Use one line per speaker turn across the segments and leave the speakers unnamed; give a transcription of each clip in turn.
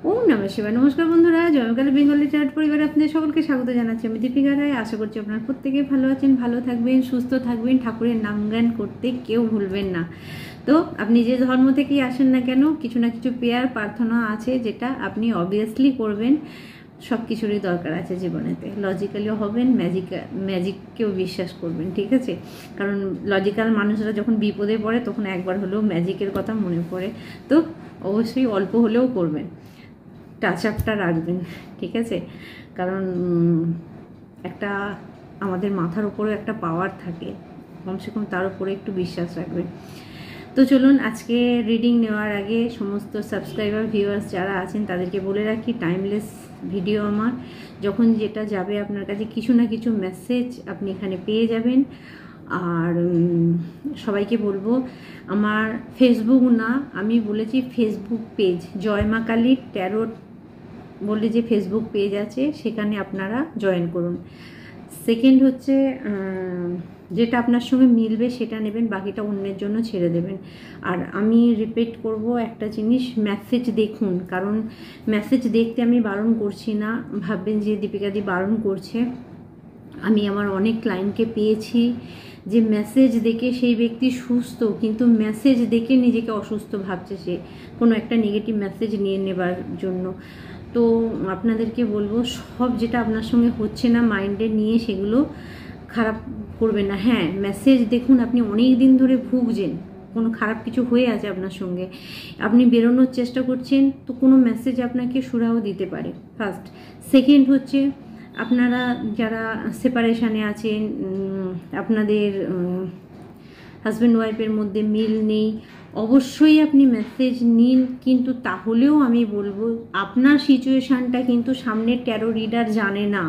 ওম নমঃ শিবায়। নমস্কার বন্ধুরা, জয়কালী বেঙ্গলি চার্ট পরিবারে আপনাদের সকলকে স্বাগত জানাচ্ছি। আমি দীপিকা রায়। আশা করছি আপনারা প্রত্যেকেই ভালো আছেন, ভালো থাকবেন, সুস্থ থাকবেন, ঠাকুরের নাম গান করতে কেউ ভুলবেন না। তো আপনি যে ধর্ম থেকেই আসেন না কেন, কিছু না কিছু প্রেয়ার প্রার্থনা আছে যেটা আপনি অবভিয়াসলি করবেন। সব কিছুরই দরকার আছে জীবনেতে। লজিক্যালিও হবেন, ম্যাজিককেও বিশ্বাস করবেন, ঠিক আছে? কারণ লজিক্যাল মানুষরা যখন বিপদে পড়ে তখন একবার হলেও ম্যাজিকের কথা মনে পড়ে। তো অবশ্যই অল্প হলেও করবেন, টাচ আপটা রাখবেন, ঠিক আছে? কারণ একটা আমাদের মাথার উপরে একটা পাওয়ার থাকে, কমসে কম তার উপরে একটু বিশ্বাস রাখবেন। তো চলুন, আজকে রিডিং নেওয়ার আগে সমস্ত সাবস্ক্রাইবার ভিউয়ার্স যারা আছেন তাদেরকে বলে রাখি, টাইমলেস ভিডিও আমার, যখন যেটা যাবে আপনার কাছে কিছু না কিছু মেসেজ আপনি এখানে পেয়ে যাবেন। আর সবাইকে বলবো, আমার ফেসবুক না, আমি বলেছি ফেসবুক পেজ জয় মা কালী ট্যারো বলে যে ফেসবুক পেজ আছে, সেখানে আপনারা জয়েন করুন। সেকেন্ড হচ্ছে, যেটা আপনার সঙ্গে মিলবে সেটা নেবেন, বাকিটা অন্যের জন্য ছেড়ে দেবেন। আর আমি রিপিট করব একটা জিনিস, মেসেজ দেখুন, কারণ মেসেজ দেখতে আমি বারণ করছি না, ভাববেন যে দীপিকাদি বারণ করছে। আমি আমার অনেক ক্লায়েন্টকে পেয়েছি যে মেসেজ দেখে সেই ব্যক্তি সুস্থ, কিন্তু মেসেজ দেখে নিজেকে অসুস্থ ভাবছে, সে কোনো একটা নেগেটিভ মেসেজ নিয়ে নেবার জন্য। তো আপনাদেরকে বলবো, সব যেটা আপনার সঙ্গে হচ্ছে না মাইন্ডে নিয়ে সেগুলো খারাপ করবেন না। হ্যাঁ, মেসেজ দেখুন, আপনি অনেক দিন ধরে ভুগছেন, কোনো খারাপ কিছু হয়ে আছে আপনার সঙ্গে, আপনি বেরোনোর চেষ্টা করছেন, তো কোনো মেসেজ আপনাকে সুরাও দিতে পারে, ফার্স্ট। সেকেন্ড হচ্ছে, আপনারা যারা সেপারেশানে আছেন, আপনাদের হাজব্যান্ড ওয়াইফের মধ্যে মিল নেই, অবশ্যই আপনি মেসেজ নিন, কিন্তু তাহলেও আমি বলবো আপনার সিচুয়েশানটা কিন্তু সামনের ট্যারো রিডার জানে না।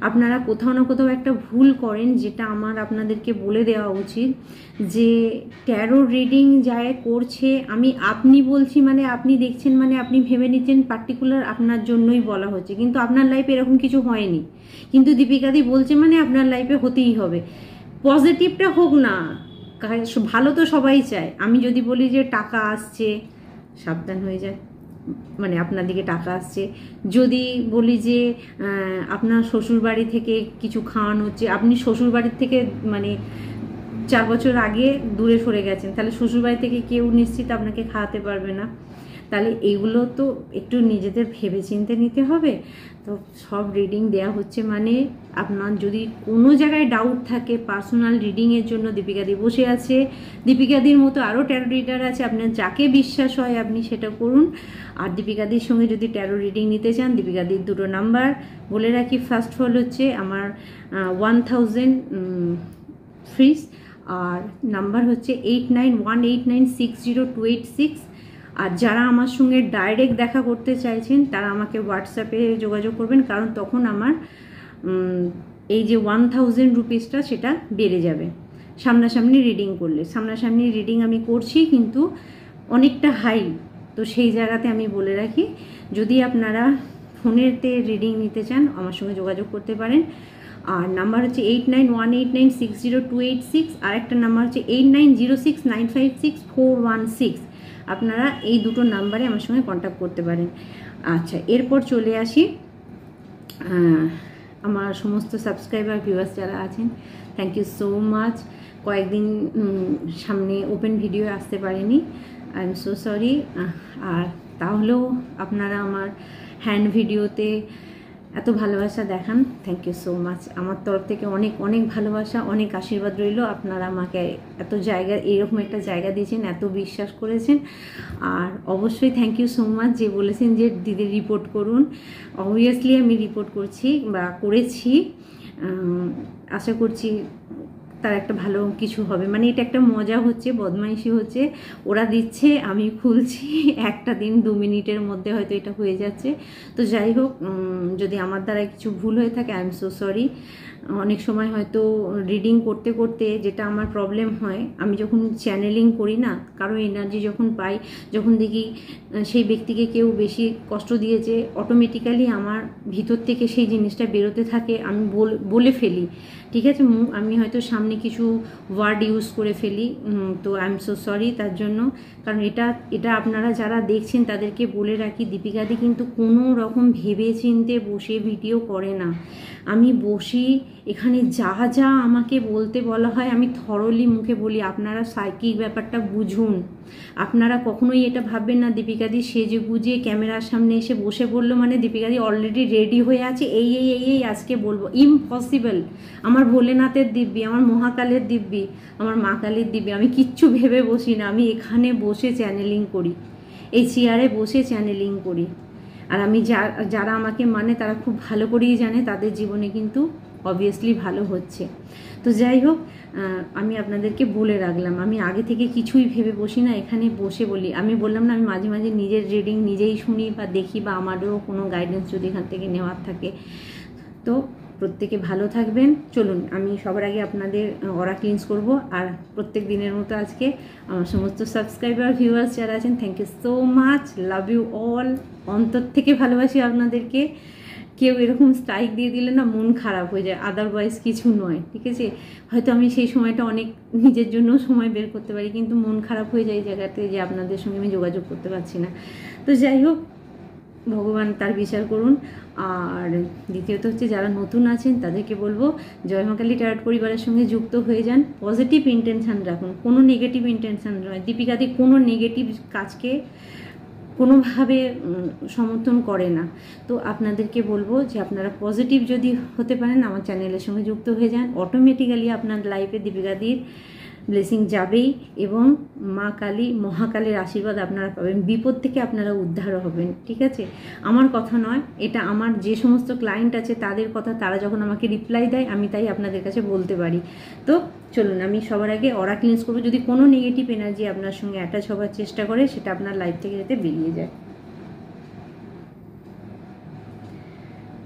আপনারা কোথাও না কোথাও একটা ভুল করেন, যেটা আমার আপনাদেরকে বলে দেওয়া উচিত, যে ট্যারো রিডিং যায় করছে, আপনি বলছি মানে আপনি দেখছেন মানে আপনি ভেবে নিচ্ছেন পার্টিকুলার আপনার জন্যই বলা হচ্ছে, কিন্তু আপনার লাইফে এরকম কিছু হয়নি। কিন্তু দীপিকাদি বলছে মানে আপনার লাইফে হতেই হবে, পজিটিভটা হোক না, ভালো তো সবাই চায়। আমি যদি বলি যে টাকা আসছে, সাবধান হয়ে যায়, মানে আপনার দিকে টাকা আসছে। যদি বলি যে আপনার শ্বশুরবাড়ি থেকে কিছু খাওয়ানো হচ্ছে, আপনি শ্বশুরবাড়ির থেকে মানে 4 বছর আগে দূরে সরে গেছেন, তাহলে শ্বশুরবাড়ি থেকে কেউ নিশ্চিত আপনাকে খাওয়াতে পারবে না। তাহলে এগুলো তো একটু নিজেদের ভেবেচিন্তে নিতে হবে। তো সব রিডিং দেয়া হচ্ছে, মানে আপনার যদি কোনো জায়গায় ডাউট থাকে, পার্সোনাল রিডিংয়ের জন্য দীপিকাদি বসে আছে। দীপিকাদির মতো আরও ট্যারো রিডার আছে, আপনার যাকে বিশ্বাস হয় আপনি সেটা করুন। আর দীপিকাদির সঙ্গে যদি ট্যারো রিডিং নিতে চান, দীপিকাদির দুটো নাম্বার বলে রাখি। ফার্স্ট ফল হচ্ছে আমার 1000 ফ্রিজ, আর নাম্বার হচ্ছে 8918960286। আর যারা আমার সঙ্গে ডাইরেক্ট দেখা করতে চাইছেন তারা আমাকে হোয়াটসঅ্যাপে যোগাযোগ করবেন, কারণ তখন আমার এই যে 1000 রুপিসটা সেটা বেড়ে যাবে সামনাসামনি রিডিং করলে। সামনাসামনি রিডিং আমি করছি কিন্তু অনেকটা হাই, তো সেই জায়গাতে আমি বলে রাখি, যদি আপনারা ফোনেতে রিডিং নিতে চান আমার সঙ্গে যোগাযোগ করতে পারেন। আর নাম্বার হচ্ছে 8918960286, আর একটা নাম্বার হচ্ছে 8906956416। আপনারা এই দুটো নাম্বারে আমার সঙ্গে কন্ট্যাক্ট করতে পারেন। আচ্ছা, এরপর চলে আসি আমার সমস্ত সাবস্ক্রাইবার ভিউয়ার্স যারা আছেন, থ্যাংক ইউ সো মাচ। কয়েকদিন সামনে ওপেন ভিডিও আসতে পারেনি, আই এম সো সরি। আর তাহলেও আপনারা আমার হ্যান্ড ভিডিওতে এত ভালোবাসা দেখান, থ্যাংক ইউ সো মাচ। আমার তরফ থেকে অনেক অনেক ভালোবাসা, অনেক আশীর্বাদ রইল। আপনারা আমাকে এত জায়গা, এরকম একটা জায়গা দিয়েছেন, এত বিশ্বাস করেছেন। আর অবশ্যই থ্যাংক ইউ সো মাচ যে বলেছেন যে দিদি রিপোর্ট করুন। অবভিয়াসলি আমি রিপোর্ট করছি বা করেছি, আশা করছি তার একটা ভালো কিছু হবে। মানে এটা একটা মজা হচ্ছে, বদমাইশি হচ্ছে, ওরা দিচ্ছে আমি খুলছি, একটা দিন 2 মিনিটের মধ্যে হয়তো এটা হয়ে যাচ্ছে। তো যাই হোক, যদি আমার দ্বারা কিছু ভুল হয়ে থাকে আই এম সো সরি। অনেক সময় হয়তো রিডিং করতে করতে যেটা আমার প্রবলেম হয়, আমি যখন চ্যানেলিং করি না, কারো এনার্জি যখন পাই, যখন দেখি সেই ব্যক্তিকে কেউ বেশি কষ্ট দিয়েছে, অটোমেটিক্যালি আমার ভিতর থেকে সেই জিনিসটা বেরোতে থাকে, আমি বলে ফেলি, ঠিক আছে? আমি হয়তো সামনে সামনে কিছু ওয়ার্ড ইউজ করে ফেলি, তো আই এম সো সরি তার জন্য। কারণ এটা আপনারা যারা দেখছেন তাদেরকে বলে রাখি, দীপিকাদি কিন্তু কোনো রকম ভেবে চিনতে বসে ভিডিও করে না। আমি বসি এখানে যা যা আমাকে বলতে বলা হয় আমি থরলি মুখে বলি। আপনারা সাইকিক ব্যাপারটা বুঝুন। আপনারা কখনোই এটা ভাববেন না দীপিকাদি সেজে গুজে ক্যামেরার সামনে এসে বসে বললো মানে দীপিকাদি অলরেডি রেডি হয়ে আছে এই এই এই এই আজকে বলবো। ইম্পসিবল। আমার ভোলেনাথের দিব্যি, আমার মহাকালের দিব্যি, আমার মা কালীর দিব্যি, আমি কিচ্ছু ভেবে বসি না। আমি এখানে বসে চ্যানেলিং করি, এই চেয়ারে বসে চ্যানেলিং করি। আর আমি যারা আমাকে মানে তারা খুব ভালো করেই জানে তাদের জীবনে কিন্তু অবভিয়াসলি ভালো হচ্ছে। তো যাই হোক, আমি আপনাদেরকে বলে রাখলাম, আমি আগে থেকে কিছুই ভেবে বসি না, এখানে বসে বলি। আমি বললাম না, আমি মাঝে মাঝে নিজের রিডিং নিজেই শুনি বা দেখি, বা আমারও কোনো গাইডেন্স যদি এখান থেকে নেওয়ার থাকে। তো প্রত্যেকে ভালো থাকবেন। চলুন আমি সবার আগে আপনাদের অরা ক্লিনস করব। আর প্রত্যেক দিনের মতো আজকে আমার সমস্ত সাবস্ক্রাইবার ভিউয়ার্স যারা আছেন, thank you so much, love you all, অন্তর থেকে ভালোবাসি আপনাদেরকে। কেউ এরকম স্ট্রাইক দিয়ে দিলে না মন খারাপ হয়ে যায়, আদারওয়াইজ কিছু নয়, ঠিক আছে। হয়তো আমি সেই সময়টা অনেক নিজের জন্য সময় বের করতে পারি, কিন্তু মন খারাপ হয়ে যায় এই জায়গাতে যে আপনাদের সঙ্গে আমি যোগাযোগ করতে পারছি না। তো যাই হোক, ভগবান তার বিচার করুন। আর দ্বিতীয়ত হচ্ছে যারা নতুন আছেন তাদেরকে বলবো জয় মা কালী ট্যারট পরিবারের সঙ্গে যুক্ত হয়ে যান। পজিটিভ ইন্টেনশান রাখুন, কোনো নেগেটিভ ইন্টেনশান নয়। দীপিকাদি কোনো নেগেটিভ কাজকে কোনোভাবে সমর্থন করে না। তো আপনাদেরকে বলবো যে আপনারা পজিটিভ যদি হতে পারেন আমার চ্যানেলের সঙ্গে যুক্ত হয়ে যান, অটোমেটিক্যালি আপনার লাইফে দীপিকাদির ব্লেসিং যাবেই এবং মা কালী মহাকালের আশীর্বাদ আপনারা পাবেন। বিপদ থেকে আপনারা উদ্ধার হবেন, ঠিক আছে। আমার কথা নয়, এটা আমার যে সমস্ত ক্লায়েন্ট আছে তাদের কথা। তারা যখন আমাকে রিপ্লাই দেয় আমি তাই আপনাদের কাছে বলতে পারি। তো চলুন আমি সবার আগে অরা ক্লিনস করবো। যদি কোনো নেগেটিভ এনার্জি আপনার সঙ্গে অ্যাটাচ হওয়ার চেষ্টা করে সেটা আপনার লাইফ থেকে যাতে বেরিয়ে যায়।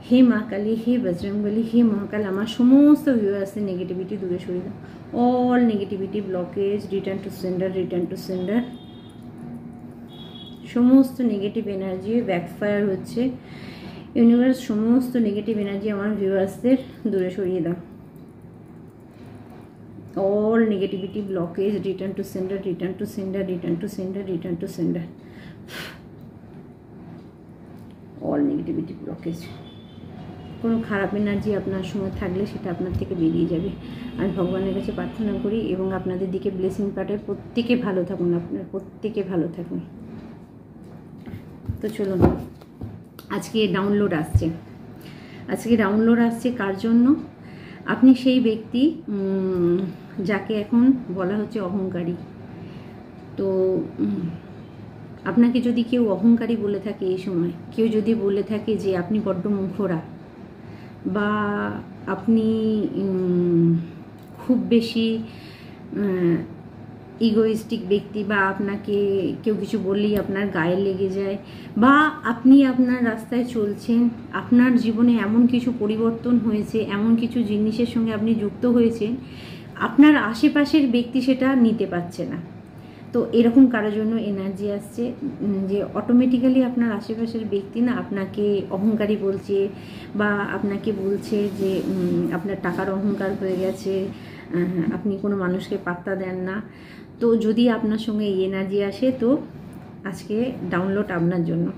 হে মা কালী, হে বজরংবলী, হে মহাকাল, আমার সমস্ত ভিউয়ার্সের নেগেটিভিটি দূরে সরিয়ে দাও। All negativity blockage return to sender, return to sender. সমস্ত নেগেটিভ এনার্জি ব্যাকফায়ার হচ্ছে। ইউনিভার্স সমস্ত নেগেটিভ এনার্জি আমার ভিউয়ার্সদের দূরে সরিয়ে দাও। All negativity blockage return to sender, return to sender, return to sender, return to sender. All negativity blockage. কোনো খারাপ এনার্জি আপনার সঙ্গে থাকলে সেটা আপনার থেকে বেরিয়ে যাবে। আমি ভগবানের কাছে প্রার্থনা করি এবং আপনাদের দিকে ব্লেসিং পাঠাই। প্রত্যেকে ভালো থাকুন, আপনার প্রত্যেকে ভালো থাকুন। তো চলুন, আজকে ডাউনলোড আসছে। আজকে ডাউনলোড আসছে কার জন্য? আপনি সেই ব্যক্তি যাকে এখন বলা হচ্ছে অহংকারী। তো আপনাকে যদি কেউ অহংকারী বলে থাকে এই সময়, কেউ যদি বলে থাকে যে আপনি বড্ড মুখরা, বা আপনি খুব বেশি ইগোইস্টিক ব্যক্তি, বা আপনাকে কেউ কিছু বললেই আপনার গায়ে লেগে যায়, বা আপনি আপনার রাস্তায় চলছেন, আপনার জীবনে এমন কিছু পরিবর্তন হয়েছে, এমন কিছু জিনিসের সঙ্গে আপনি যুক্ত হয়েছেন, আপনার আশেপাশের ব্যক্তি সেটা নিতে পারছে না। তো এরকম কারোর জন্য এনার্জি আসছে যে অটোমেটিক্যালি আপনার আশেপাশের ব্যক্তি না আপনাকে অহংকারী বলছে, বা আপনাকে বলছে যে আপনার টাকার অহংকার হয়ে গেছে, আপনি কোনো মানুষকে পাত্তা দেন না। তো যদি আপনার সঙ্গে এই এনার্জি আসে তো আজকে ডাউনলোড আপনার জন্য।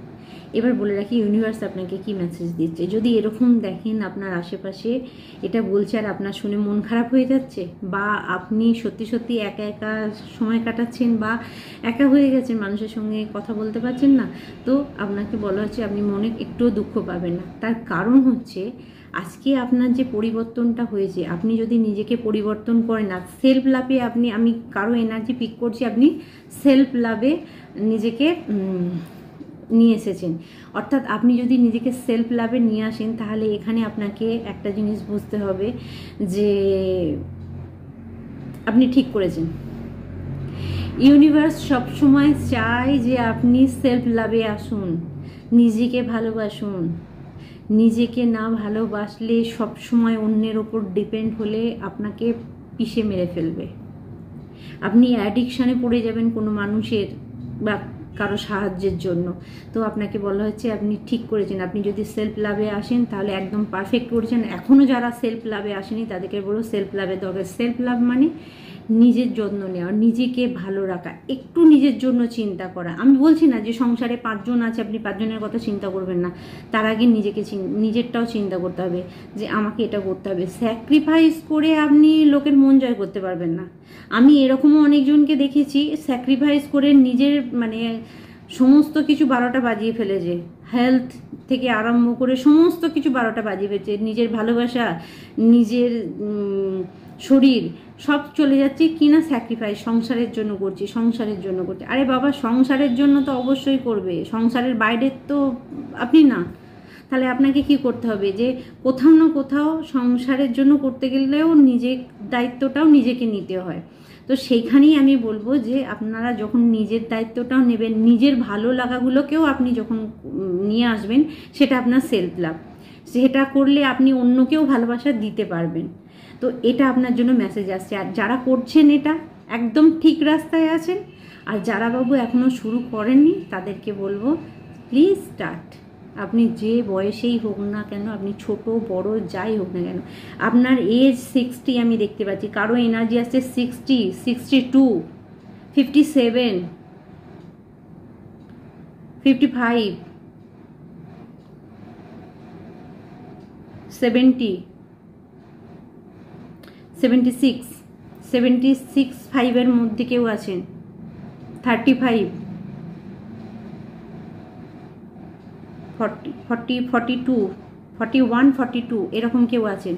এবার বলে রাখি ইউনিভার্স আপনাকে কি মেসেজ দিচ্ছে। যদি এরকম দেখেন আপনার আশেপাশে এটা বলছে আর আপনার শুনে মন খারাপ হয়ে যাচ্ছে, বা আপনি সত্যি সত্যি একা একা সময় কাটাচ্ছেন, বা একা হয়ে গেছেন, মানুষের সঙ্গে কথা বলতে পারছেন না, তো আপনাকে বলা হচ্ছে আপনি মনে একটুও দুঃখ পাবেন না। তার কারণ হচ্ছে আজকে আপনার যে পরিবর্তনটা হয়েছে, আপনি যদি নিজেকে পরিবর্তন করেন না, সেলফ লাভে আমি কারো এনার্জি পিক করছি, আপনি সেলফ লাভে নিজেকে নিয়ে এসেছেন। অর্থাৎ আপনি যদি নিজেকে সেলফ লাভে নিয়ে আসেন তাহলে এখানে আপনাকে একটা জিনিস বুঝতে হবে যে আপনি ঠিক করেছেন। ইউনিভার্স সবসময় চায় যে আপনি সেলফ লাভে আসুন, নিজেকে ভালোবাসুন। নিজেকে না ভালোবাসলে সবসময় অন্যের ওপর ডিপেন্ড হলে আপনাকে পিষে মেরে ফেলবে। আপনি অ্যাডিকশানে পড়ে যাবেন কোনো মানুষের, বা কারো সাহায্যের জন্য। তো আপনাকে বলা হচ্ছে আপনি ঠিক করেছেন, আপনি যদি সেলফ লাভে আসেন তাহলে একদম পারফেক্ট করেছেন। এখনও যারা সেলফ লাভে আসেনি তাদেরকে বলবো সেলফ লাভের দরকার। সেলফ লাভ মানে নিজের যত্ন নেওয়া, নিজেকে ভালো রাখা, একটু নিজের জন্য চিন্তা করা। আমি বলছি না যে সংসারে 5 জন আছে আপনি 5 জনের কথা চিন্তা করবেন না, তার আগে নিজেরটাও চিন্তা করতে হবে যে আমাকে এটা করতে হবে। স্যাক্রিফাইস করে আপনি লোকের মন জয় করতে পারবেন না। আমি এরকমও অনেকজনকে দেখেছি স্যাক্রিফাইস করে নিজের মানে সমস্ত কিছু 12টা বাজিয়ে ফেলেছে, হেলথ থেকে আরম্ভ করে সমস্ত কিছু 12টা বাজিয়ে ফেলেছে, নিজের ভালোবাসা, নিজের শরীর সব চলে যাচ্ছে কিনা স্যাক্রিফাইস সংসারের জন্য করছি, সংসারের জন্য করছি। আরে বাবা, সংসারের জন্য তো অবশ্যই করবে, সংসারের বাইরে তো আপনি না। তাহলে আপনাকে কি করতে হবে যে কোথাও না কোথাও সংসারের জন্য করতে গেলেও নিজের দায়িত্বটাও নিজেকে নিতে হয়। তো সেইখানেই আমি বলবো যে আপনারা যখন নিজের দায়িত্বটাও নেবেন, নিজের ভালো লাগাগুলোকেও আপনি যখন নিয়ে আসবেন, সেটা আপনার সেলফ লাভ। সেটা করলে আপনি অন্যকেও ভালোবাসা দিতে পারবেন। তো এটা আপনার জন্য মেসেজ আসছে। আর যারা করছেন এটা একদম ঠিক রাস্তায় আছেন, আর যারা বাবু এখনও শুরু করেননি তাদেরকে বলবো প্লিজ স্টার্ট। আপনি যে বয়সেই হোক না কেন, আপনি ছোট বড় যাই হোক না কেন, আপনার এজ 60 আমি দেখতে পাচ্ছি, কারো এনার্জি আসছে 60, 62, 57, 55, 70, 76, 5-এর মধ্যে কেউ আছেন, 35, 40, 42, 41, 42 এরকম কেউ আছেন।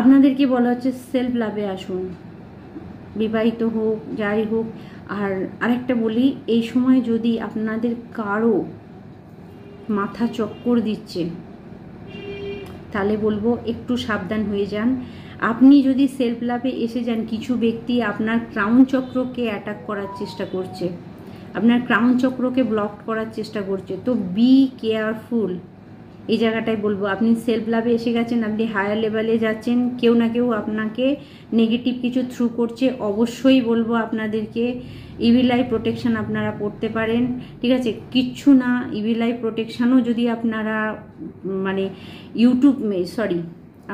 আপনাদেরকে বলা হচ্ছে সেলফ লাভে আসুন, বিবাহিত হোক যাই হোক। আর আরেকটা বলি, এই সময় যদি আপনাদের কারো মাথা চক্কর দিচ্ছে তাহলে বলবো একটু সাবধান হয়ে যান। আপনি যদি সেলফ লাভে এসে যান, কিছু ব্যক্তি আপনার ক্রাউন চক্রকে অ্যাটাক করার চেষ্টা করছে, আপনার ক্রাউন চক্রকে ব্লক করার চেষ্টা করছে। তো বি কেয়ারফুল। এই জায়গাটায় বলবো আপনি সেলফ লাভে এসে গেছেন, আপনি হায়ার লেভেলে যাচ্ছেন, কেউ না কেউ আপনাকে নেগেটিভ কিছু থ্রু করছে। অবশ্যই বলবো আপনাদেরকে ইভিল আই প্রোটেকশান আপনারা পড়তে পারেন, ঠিক আছে? কিচ্ছু না, ইভিল আই প্রোটেকশানও যদি আপনারা মানে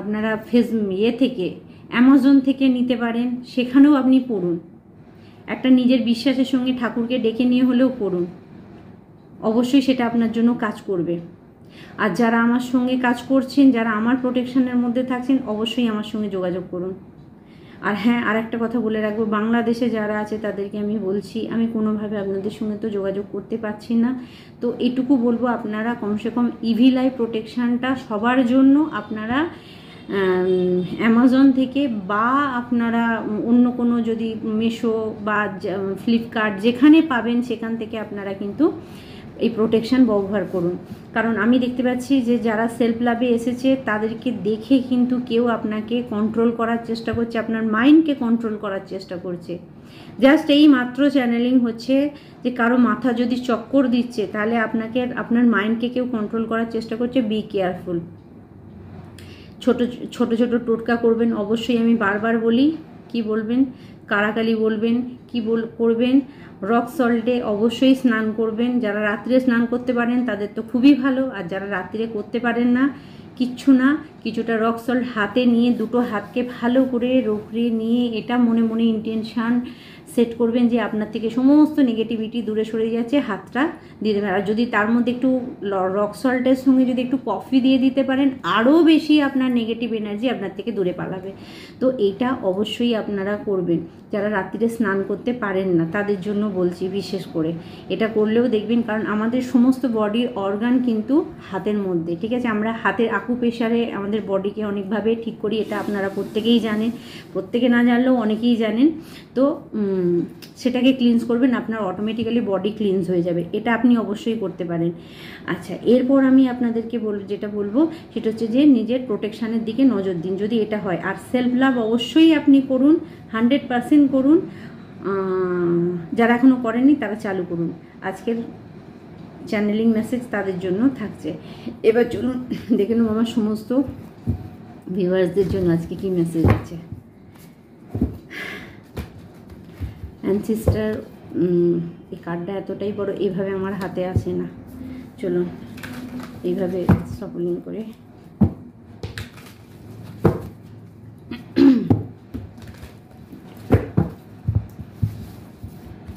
আপনারা থেকে অ্যামাজন থেকে নিতে পারেন, সেখানেও আপনি পড়ুন। একটা নিজের বিশ্বাসের সঙ্গে ঠাকুরকে ডেকে নিয়ে হলেও পড়ুন, অবশ্যই সেটা আপনার জন্য কাজ করবে। আর যারা আমার সঙ্গে কাজ করছেন, যারা আমার প্রোটেকশনের মধ্যে থাকছেন, অবশ্যই আমার সঙ্গে যোগাযোগ করুন। আর হ্যাঁ, আর একটা কথা বলে রাখবো, বাংলাদেশে যারা আছে তাদেরকে আমি বলছি, আমি কোনোভাবে আপনাদের সঙ্গে তো যোগাযোগ করতে পারছি না। তো এটুকু বলবো, আপনারা কমসে কম ইভিল আই প্রোটেকশানটা সবার জন্য আপনারা অ্যামাজন থেকে বা আপনারা অন্য কোনো যদি মিশো বা ফ্লিপকার্ট যেখানে পাবেন সেখান থেকে আপনারা কিন্তু এই প্রোটেকশান ব্যবহার করুন। কারণ আমি দেখতে পাচ্ছি যে যারা সেলফ লাভে এসেছে তাদেরকে দেখে কিন্তু কেউ আপনাকে কন্ট্রোল করার চেষ্টা করছে, আপনার মাইন্ডকে কন্ট্রোল করার চেষ্টা করছে। জাস্ট এই মাত্র চ্যানেলিং হচ্ছে যে কারো মাথা যদি চক্কর দিচ্ছে তাহলে আপনাকে আপনার মাইন্ডকে কেউ কন্ট্রোল করার চেষ্টা করছে। Be careful. ছোট ছোট টোটকা করবেন, অবশ্যই আমি বারবার বলি। কি বলবেন? কারাকালি বলবেন, কি করবেন? রক সল্টে অবশ্যই স্নান করবেন। যারা রাত্রে স্নান করতে পারেন তাদের তো খুবই ভালো, আর যারা রাত্রে করতে পারেন না, কিচ্ছু না, কিছুটা রক সল্ট হাতে নিয়ে দুটো হাতকে ভালো করে রোগড়ে নিয়ে এটা মনে মনে ইন্টেনশান সেট করবেন যে আপনার থেকে সমস্ত নেগেটিভিটি দূরে সরে যাচ্ছে, হাতটা দিয়ে দেবেন। আর যদি তার মধ্যে একটু রক সল্টের সঙ্গে যদি একটু কফি দিয়ে দিতে পারেন, আরও বেশি আপনার নেগেটিভ এনার্জি আপনার থেকে দূরে পালাবে। তো এইটা অবশ্যই আপনারা করবেন। যারা রাত্রিরে স্নান করতে পারেন না তাদের জন্য বলছি বিশেষ করে, এটা করলেও দেখবেন, কারণ আমাদের সমস্ত বডির অর্গান কিন্তু হাতের মধ্যে, ঠিক আছে? আমরা হাতের আকুপ্রেশারে আমাদের বডিকে অনেকভাবে ঠিক করি, এটা আপনারা প্রত্যেকেই জানেন, প্রত্যেকে না জানলেও অনেকেই জানেন। তো সেটাকে ক্লিনস করবেন, আপনার অটোমেটিক্যালি বডি ক্লিনস হয়ে যাবে। এটা আপনি অবশ্যই করতে পারেন। আচ্ছা, এরপর আমি আপনাদেরকে যেটা বলবো সেটা হচ্ছে যে নিজের প্রোটেকশানের দিকে নজর দিন, যদি এটা হয়। আর সেলফ লাভ অবশ্যই আপনি করুন, 100% করুন। যারা এখনও করেননি তারা চালু করুন। আজকের চ্যানেলিং মেসেজ তাদের জন্য থাকছে। এবার চলুন দেখে নেব আমার সমস্ত ভিউয়ার্সদের জন্য আজকে কি মেসেজ আছে। অ্যানসিস্টার এই কার্ডটা এতটাই বড়, এইভাবে আমার হাতে আসে না। চলুন এইভাবে সাপোলিং করে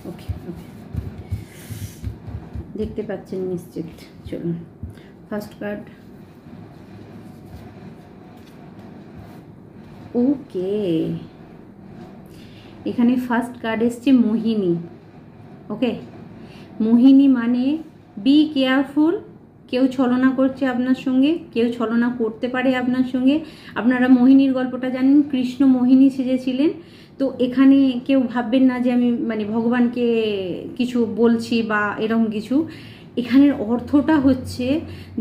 ওকে ওকে দেখতে পাচ্ছেন নিশ্চিত। চলুন ফার্স্ট কার্ড। ওকে, এখানে ফার্স্ট কার্ড এসছে মোহিনী। ওকে, মোহিনী মানে বি কেয়ারফুল। কেউ ছলনা করছে আপনার সঙ্গে, কেউ ছলনা করতে পারে আপনার সঙ্গে। আপনারা মোহিনীর গল্পটা জানেন, কৃষ্ণ মোহিনী সেজেছিলেন। তো এখানে কেউ ভাববেন না যে আমি মানে ভগবানকে কিছু বলছি বা এরকম কিছু। এখানের অর্থটা হচ্ছে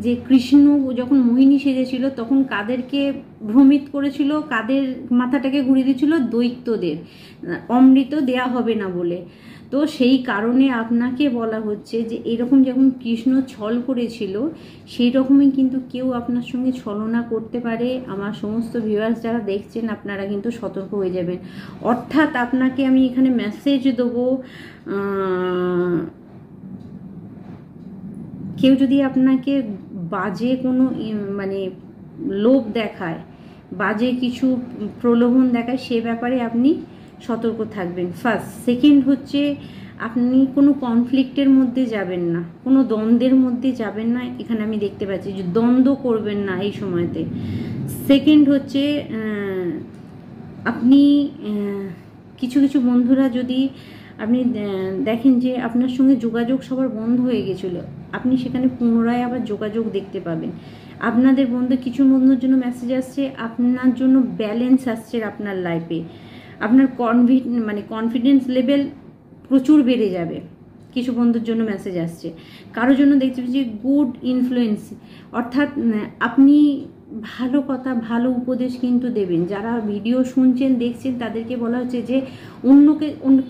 যে কৃষ্ণ যখন মোহিনী সেজেছিল তখন কাদেরকে ভ্রমিত করেছিল, কাদের মাথাটাকে ঘুরিয়ে দিয়েছিল? দৈত্যদের। অমৃত দেয়া হবে না বলে। তো সেই কারণে আপনাকে বলা হচ্ছে যে এরকম যখন কৃষ্ণ ছল করেছিল সেই রকমই কিন্তু কেউ আপনার সঙ্গে ছলনা করতে পারে। আমার সমস্ত ভিউয়ার্স যারা দেখছেন আপনারা কিন্তু সতর্ক হয়ে যাবেন। অর্থাৎ আপনাকে আমি এখানে মেসেজ দেবো, কেউ যদি আপনাকে বাজে কোনো মানে লোভ দেখায়, বাজে কিছু প্রলোভন দেখায়, সে ব্যাপারে আপনি সতর্ক থাকবেন ফার্স্ট। সেকেন্ড হচ্ছে আপনি কোনো কনফ্লিক্টের মধ্যে যাবেন না, কোনো দ্বন্দ্বের মধ্যে যাবেন না। এখানে আমি দেখতে পাচ্ছি যে দ্বন্দ্ব করবেন না এই সময়তে। সেকেন্ড হচ্ছে আপনি কিছু কিছু বন্ধুরা যদি আপনি দেখেন যে আপনার সঙ্গে যোগাযোগ সবার বন্ধ হয়ে গেছিলো, আপনি সেখানে পুনরায় আবার যোগাযোগ দেখতে পাবেন। আপনাদের বন্ধু, কিছু বন্ধুর জন্য মেসেজ আসছে, আপনার জন্য ব্যালেন্স আসছে আপনার লাইফে। আপনার কনফিডেন্স লেভেল প্রচুর বেড়ে যাবে। কিছু বন্ধুর জন্য মেসেজ আসছে। কারোর জন্য দেখতে পাচ্ছি গুড ইনফ্লুয়েন্স, অর্থাৎ আপনি ভালো কথা, ভালো উপদেশ কিন্তু দেবেন। যারা ভিডিও শুনছেন দেখছেন তাদেরকে বলা হচ্ছে যে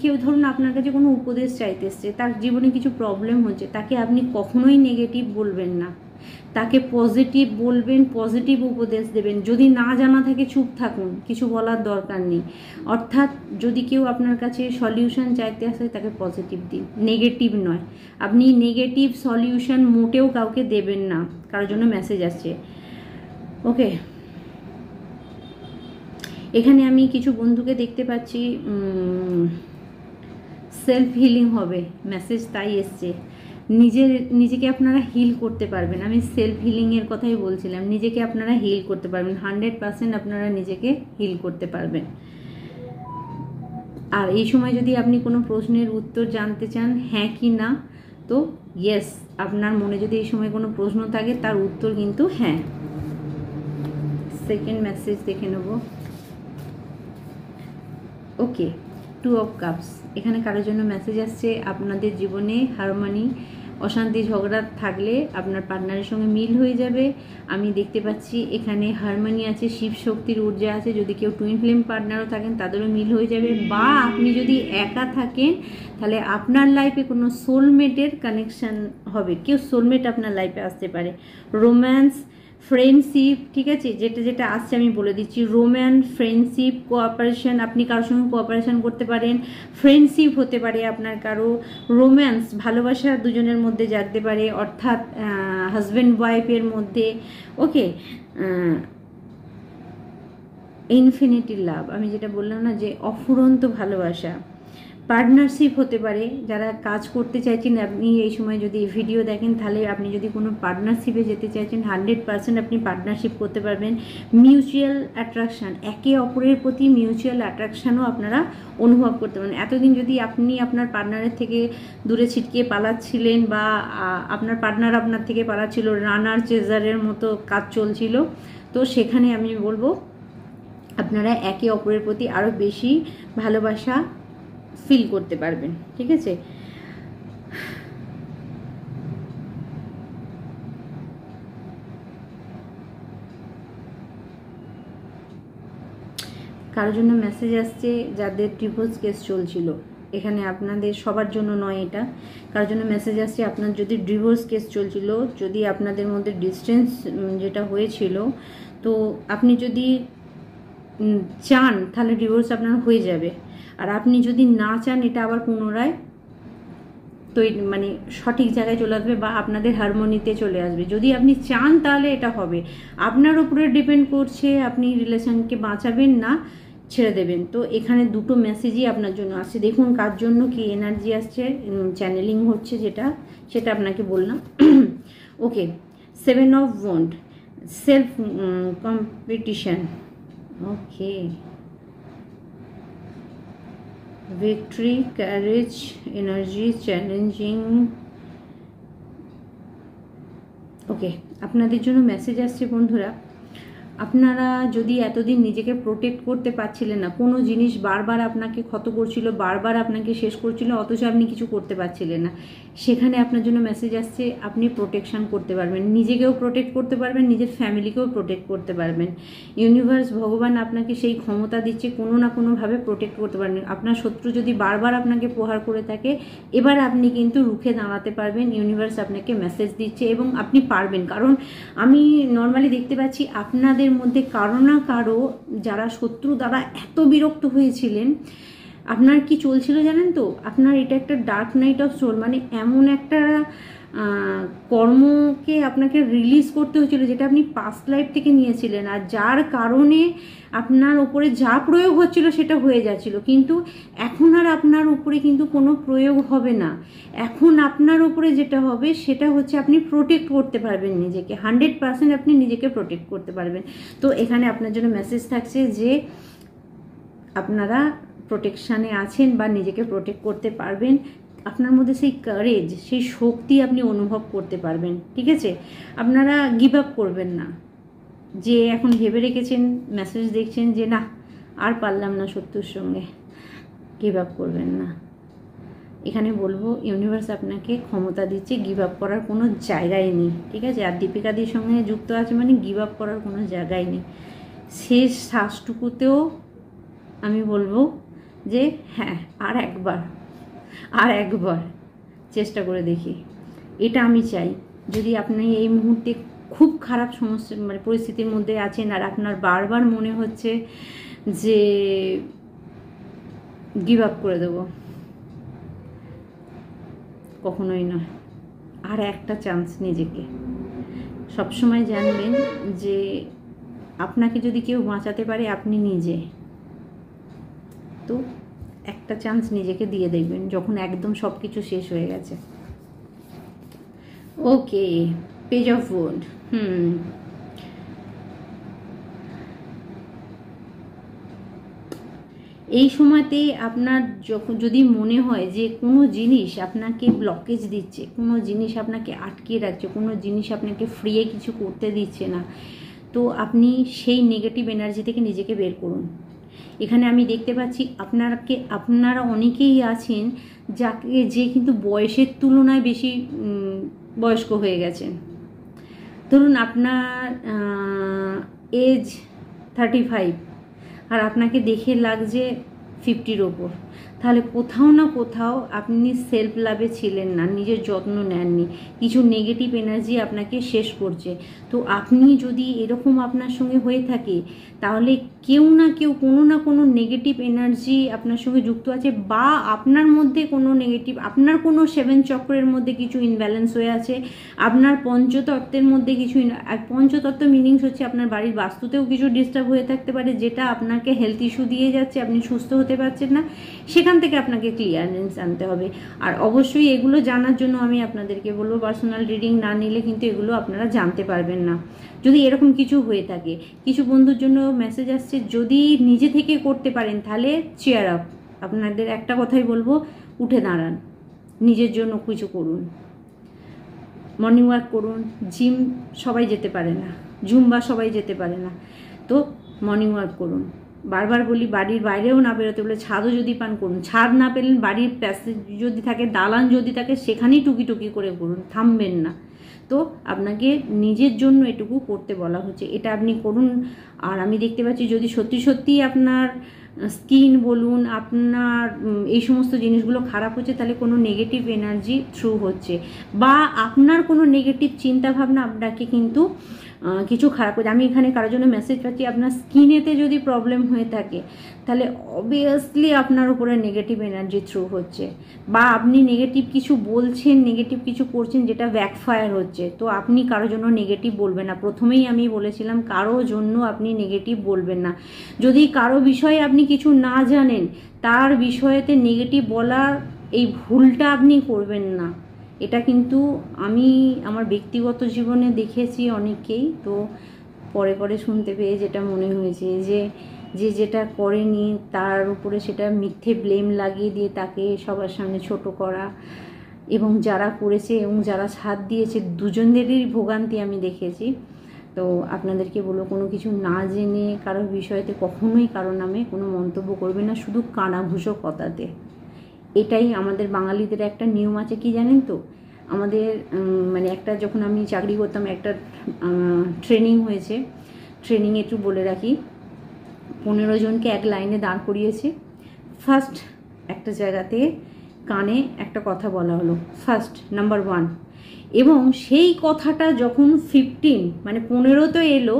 কেউ ধরুন আপনার কাছে কোনো উপদেশ চাইতে এসছে, তার জীবনে কিছু প্রবলেম হচ্ছে, তাকে আপনি কখনোই নেগেটিভ বলবেন না, তাকে পজিটিভ বলবেন, পজিটিভ উপদেশ দেবেন। যদি না জানা থাকে চুপ থাকুন, কিছু বলার দরকার নেই। অর্থাৎ যদি কেউ আপনার কাছে সলিউশন চাইতে আসে তাকে পজিটিভ দিন, নেগেটিভ নয়। আপনি নেগেটিভ সলিউশন মোটেও কাউকে দেবেন না। কারোর জন্য মেসেজ আসছে। ওকে, এখানে আমি কিছু বন্ধুকে দেখতে পাচ্ছি সেলফ হিলিং হবে, মেসেজ তাই এসছে। নিজেকে আপনারা হিল করতে পারবেন। আমি সেলফ হিলিংয়ের কথাই বলছিলাম। নিজেকে আপনারা হিল করতে পারবেন, 100% আপনারা নিজেকে হিল করতে পারবেন। আর এই সময় যদি আপনি কোনো প্রশ্নের উত্তর জানতে চান হ্যাঁ কি না, তো ইয়েস। আপনার মনে যদি এই সময় কোনো প্রশ্ন থাকে তার উত্তর কিন্তু হ্যাঁ। সেকেন্ড মেসেজ দেখে নেব। ওকে, 2 অফ কাপস। এখানে কারোর জন্য মেসেজ আসছে আপনাদের জীবনে হারমোনি, অশান্তি ঝগড়া থাকলে আপনার পার্টনারের সঙ্গে মিল হয়ে যাবে। আমি দেখতে পাচ্ছি এখানে হারমোনি আছে, শিব শক্তির ঊর্জা আছে। যদি কেউ টুইন ফ্লেম পার্টনারও থাকেন তাদেরও মিল হয়ে যাবে। বা আপনি যদি একা থাকেন তাহলে আপনার লাইফে কোনো সোলমেটের কানেকশান হবে, কেউ সোলমেট আপনার লাইফে আসতে পারে। রোম্যান্স, ফ্রেন্ডশিপ, ঠিক আছে, যেটা যেটা আসছে আমি বলে দিচ্ছি। রোম্যান্স, ফ্রেন্ডশিপ, কোঅপারেশন, আপনি কারোর সঙ্গে কোঅপারেশন করতে পারেন। ফ্রেন্ডশিপ হতে পারে আপনার কারো। রোম্যান্স, ভালোবাসা দুজনের মধ্যে জাগতে পারে, অর্থাৎ হাজব্যান্ড ওয়াইফের মধ্যে। ওকে, ইনফিনিটি লাভ, আমি যেটা বললাম না যে অফুরন্ত ভালোবাসা। পার্টনারশিপ হতে পারে, যারা কাজ করতে চাইছেন আপনি এই সময় যদি ভিডিও দেখেন তাহলে আপনি যদি কোনো পার্টনারশিপে যেতে চাইছেন 100% আপনি পার্টনারশিপ করতে পারবেন। মিউচুয়াল অ্যাট্রাকশান, একে অপরের প্রতি মিউচুয়াল অ্যাট্রাকশানও আপনারা অনুভব করতে পারেন। এতদিন যদি আপনি আপনার পার্টনারের থেকে দূরে ছিটকে পালাচ্ছিলেন বা আপনার পার্টনার আপনার থেকে পালাচ্ছিল, রানার চেজারের মতো কাজ চলছিল, তো সেখানে আমি বলবো আপনারা একে অপরের প্রতি আরও বেশি ভালোবাসা ফিল করতে পারবেন। ঠিক আছে, কারোর জন্য মেসেজ আসছে যাদের ডিভোর্স কেস চলছিল। এখানে আপনাদের সবার জন্য নয়, এটা কারোর জন্য মেসেজ আসছে আপনার যদি ডিভোর্স কেস চলছিল, যদি আপনাদের মধ্যে ডিস্টেন্স যেটা হয়েছিল, তো আপনি যদি চান তাহলে ডিভোর্স আপনার হয়ে যাবে। আর আপনি যদি না চান এটা আবার পুনরায় মানে সঠিক জায়গায় চলে আসবে বা আপনাদের হারমোনিতে চলে আসবে। যদি আপনি চান তাহলে এটা হবে, আপনার উপরে ডিপেন্ড করছে আপনি রিলেশনকে বাঁচাবেন না ছেড়ে দেবেন। তো এখানে দুটো মেসেজই আপনার জন্য আসছে, দেখুন কার জন্য কি এনার্জি আসছে, চ্যানেলিং হচ্ছে যেটা সেটা আপনাকে বললাম। Okay, 7 of world, self competition, okay, victory, courage, energy, challenging. Okay, আপনাদের জন্য মেসেজ আসছে বন্ধুরা, আপনারা যদি এতদিন নিজেকে প্রোটেক্ট করতে পারছিলেন না, কোনো জিনিস বারবার আপনাকে ক্ষত করছিল, বারবার আপনাকে শেষ করছিল, অথচ আপনি কিছু করতে পারছিলেন না, সেখানে আপনার জন্য মেসেজ আসছে আপনি প্রোটেকশন করতে পারবেন, নিজেকেও প্রোটেক্ট করতে পারবেন, নিজের ফ্যামিলিকেও প্রোটেক্ট করতে পারবেন। ইউনিভার্স, ভগবান আপনাকে সেই ক্ষমতা দিচ্ছে, কোনো না কোনোভাবে প্রোটেক্ট করতে পারবেন। আপনার শত্রু যদি বারবার আপনাকে প্রহার করে থাকে, এবার আপনি কিন্তু রুখে দাঁড়াতে পারবেন। ইউনিভার্স আপনাকে মেসেজ দিচ্ছে এবং আপনি পারবেন, কারণ আমি নর্মালি দেখতে পাচ্ছি আপনাদের মধ্যে কারো না কারো যারা শত্রু তারা এত বিরক্ত হয়েছিলেন। আপনার কি চলছিল জানেন তো, আপনার এটা একটা ডার্ক নাইট অফ সোল, মানে এমন একটা কর্মকে আপনাকে রিলিজ করতে হয়েছিল যেটা আপনি পাস্ট লাইফ থেকে নিয়েছিলেন, আর যার কারণে আপনার উপরে যা প্রয়োগ হচ্ছিল সেটা হয়ে যাচ্ছিল, কিন্তু এখন আর আপনার উপরে কিন্তু কোনো প্রয়োগ হবে না। এখন আপনার উপরে যেটা হবে সেটা হচ্ছে আপনি প্রোটেক্ট করতে পারবেন নিজেকে, 100% আপনি নিজেকে প্রোটেক্ট করতে পারবেন। তো এখানে আপনার জন্য মেসেজ থাকছে যে আপনারা প্রোটেকশানে আছেন বা নিজেকে প্রোটেক্ট করতে পারবেন, আপনার মধ্যে সেই কারেজ, সেই শক্তি আপনি অনুভব করতে পারবেন। ঠিক আছে, আপনারা গিভ আপ করবেন না, যে এখন ভেবে রেখেছেন, মেসেজ দেখছেন যে না আর পারলাম না শত্রুর সঙ্গে, গিভ আপ করবেন না। এখানে বলবো ইউনিভার্স আপনাকে ক্ষমতা দিচ্ছে, গিভ আপ করার কোনো জায়গায় নেই। ঠিক আছে, আর দীপিকাদির সঙ্গে যুক্ত আছে মানে গিভ আপ করার কোনো জায়গায় নেই। শেষ শ্বাসটুকুতেও আমি বলবো যে হ্যাঁ আর একবার চেষ্টা করে দেখি, এটা আমি চাই। যদি আপনি এই মুহূর্তে খুব খারাপ সমস্যা মানে পরিস্থিতির মধ্যে আছেন আর আপনার বারবার মনে হচ্ছে যে গিভ আপ করে দেবো, কখনোই নয়, আর একটা চান্স নিজেকে। সবসময় জানবেন যে আপনাকে যদি কেউ বাঁচাতে পারে আপনি নিজে, তো একটা চান্স নিজেকে দিয়ে দেখবেন যখন একদম সব কিছু শেষ হয়ে গেছে। ওকে, পেজ অফ ওয়ান্ড, এই সময়তে আপনার যখন যদি মনে হয় যে কোনো জিনিস আপনাকে ব্লকেজ দিচ্ছে, কোনো জিনিস আপনাকে আটকে রাখছে, কোনো জিনিস আপনাকে ফ্রিয়ে কিছু করতে দিচ্ছে না, তো আপনি সেই নেগেটিভ এনার্জি থেকে নিজেকে বের করুন। এখানে আমি দেখতে পাচ্ছি আপনারা অনেকেই আছেন যে কিন্তু বয়সের তুলনায় বেশি বয়স্ক হয়ে গেছেন। ধরুন আপনার এজ 35 আর আপনাকে দেখে লাগছে 50-র ওপর, তাহলে কোথাও না কোথাও আপনি সেলফ লাভে ছিলেন না, নিজের যত্ন নেননি, কিছু নেগেটিভ এনার্জি আপনাকে শেষ করছে। তো আপনি যদি এরকম আপনার সঙ্গে হয়ে থাকে তাহলে কেউ না কেউ কোনো না কোনো নেগেটিভ এনার্জি আপনার সঙ্গে যুক্ত আছে, বা আপনার মধ্যে কোনো নেগেটিভ, আপনার কোনো 7 চক্রের মধ্যে কিছু ইনব্যালেন্স হয়ে আছে, আপনার পঞ্চতত্ত্বের মধ্যে কিছু, পঞ্চতত্ত্ব মিনিংস হচ্ছে আপনার বাড়ির বাস্তুতেও কিছু ডিস্টার্ব হয়ে থাকতে পারে, যেটা আপনাকে হেলথ ইস্যু দিয়ে যাচ্ছে, আপনি সুস্থ হতে পারছেন না, সেখান থেকে আপনাকে ক্লিয়ারেন্স আনতে হবে। আর অবশ্যই এগুলো জানার জন্য আমি আপনাদেরকে বলবো পার্সোনাল রিডিং না নিলে কিন্তু এগুলো আপনারা জানতে পারবেন না যদি এরকম কিছু হয়ে থাকে। কিছু বন্ধুর জন্য মেসেজ আসছে যদি নিজে থেকে করতে পারেন তাহলে চেয়ার আপ, আপনাদের একটা কথাই বলবো, উঠে দাঁড়ান, নিজের জন্য কিছু করুন, মর্নিং ওয়াক করুন। জিম সবাই যেতে পারে না, জুম্বা সবাই যেতে পারে না, তো মর্নিং ওয়াক করুন। বারবার বলি বাড়ির বাইরেও না বেরোতে বলে ছাদও যদি পান করুন, ছাদ না পেলেন বাড়ির প্যাসেজ যদি থাকে, দালান যদি থাকে সেখানেই টুকি করে করুন, থামবেন না। তো আপনাকে নিজের জন্য এটুকু করতে বলা হচ্ছে, এটা আপনি করুন। আর আমি দেখতে পাচ্ছি যদি সত্যি সত্যি আপনার স্কিন বলুন, আপনার এই সমস্ত জিনিসগুলো খারাপ হচ্ছে, তাহলে কোনো নেগেটিভ এনার্জি থ্রু হচ্ছে, বা আপনার কোনো নেগেটিভ চিন্তাভাবনা আপনাকে কিন্তু কিছু খারাপ করে, আমি এখানে কারোর জন্য মেসেজ পাচ্ছি আপনার স্কিনেতে যদি প্রবলেম হয়ে থাকে তাহলে অবভিয়াসলি আপনার উপরে নেগেটিভ এনার্জি থ্রু হচ্ছে, বা আপনি নেগেটিভ কিছু বলছেন, নেগেটিভ কিছু করছেন যেটা ব্যাকফায়ার হচ্ছে। তো আপনি কারোর জন্য নেগেটিভ বলবেন না, প্রথমেই আমি বলেছিলাম কারোর জন্য আপনি নেগেটিভ বলবেন না। যদি কারো বিষয়ে আপনি কিছু না জানেন তার বিষয়েতে নেগেটিভ বলার এই ভুলটা আপনি করবেন না। এটা কিন্তু আমি আমার ব্যক্তিগত জীবনে দেখেছি অনেককেই, তো পরে পরে শুনতে পেয়ে যেটা মনে হয়েছে যে যেটা করেনি তার উপরে সেটা মিথ্যে ব্লেম লাগিয়ে দিয়ে তাকে সবার সামনে ছোট করা, এবং যারা করেছে এবং যারা সাথ দিয়েছে দুজনেরই ভোগান্তি আমি দেখেছি। তো আপনাদেরকে বলবো কোনো কিছু না জেনে কারোর বিষয়তে কখনোই কারো নামে কোনো মন্তব্য করবে না, শুধু কানাঘুষো কথাতে। এটাই আমাদের বাঙালিদের একটা নিয়ম আছে, কি জানেন তো, আমাদের মানে একটা যখন আমি চাকরি করতাম একটা ট্রেনিং হয়েছে, ট্রেনিংয়ে একটু বলে রাখি, 15 জনকে এক লাইনে দাঁড় করিয়েছে। ফার্স্ট একটা জায়গাতে কানে একটা কথা বলা হলো, ফার্স্ট নাম্বার 1, এবং সেই কথাটা যখন 15 মানে 15 তো এলো,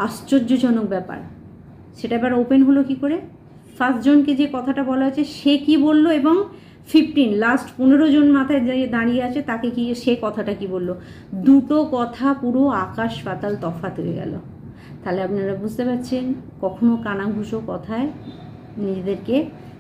আশ্চর্যজনক ব্যাপার, সেটা এবার ওপেন হলো কি করে, ফার্স্ট জনকে যে কথাটা বলা হয়েছে সে কি বলল, এবং 15 লাস্ট 15 জন মাথায় দাঁড়িয়ে আছে তাকে কি সে কথাটা কি বলল, দুটো কথা পুরো আকাশ পাতাল তফাৎ হয়ে গেল। তাহলে আপনারা বুঝতে পারছেন কখনো কানাঘুষো কথায় নিজেদেরকে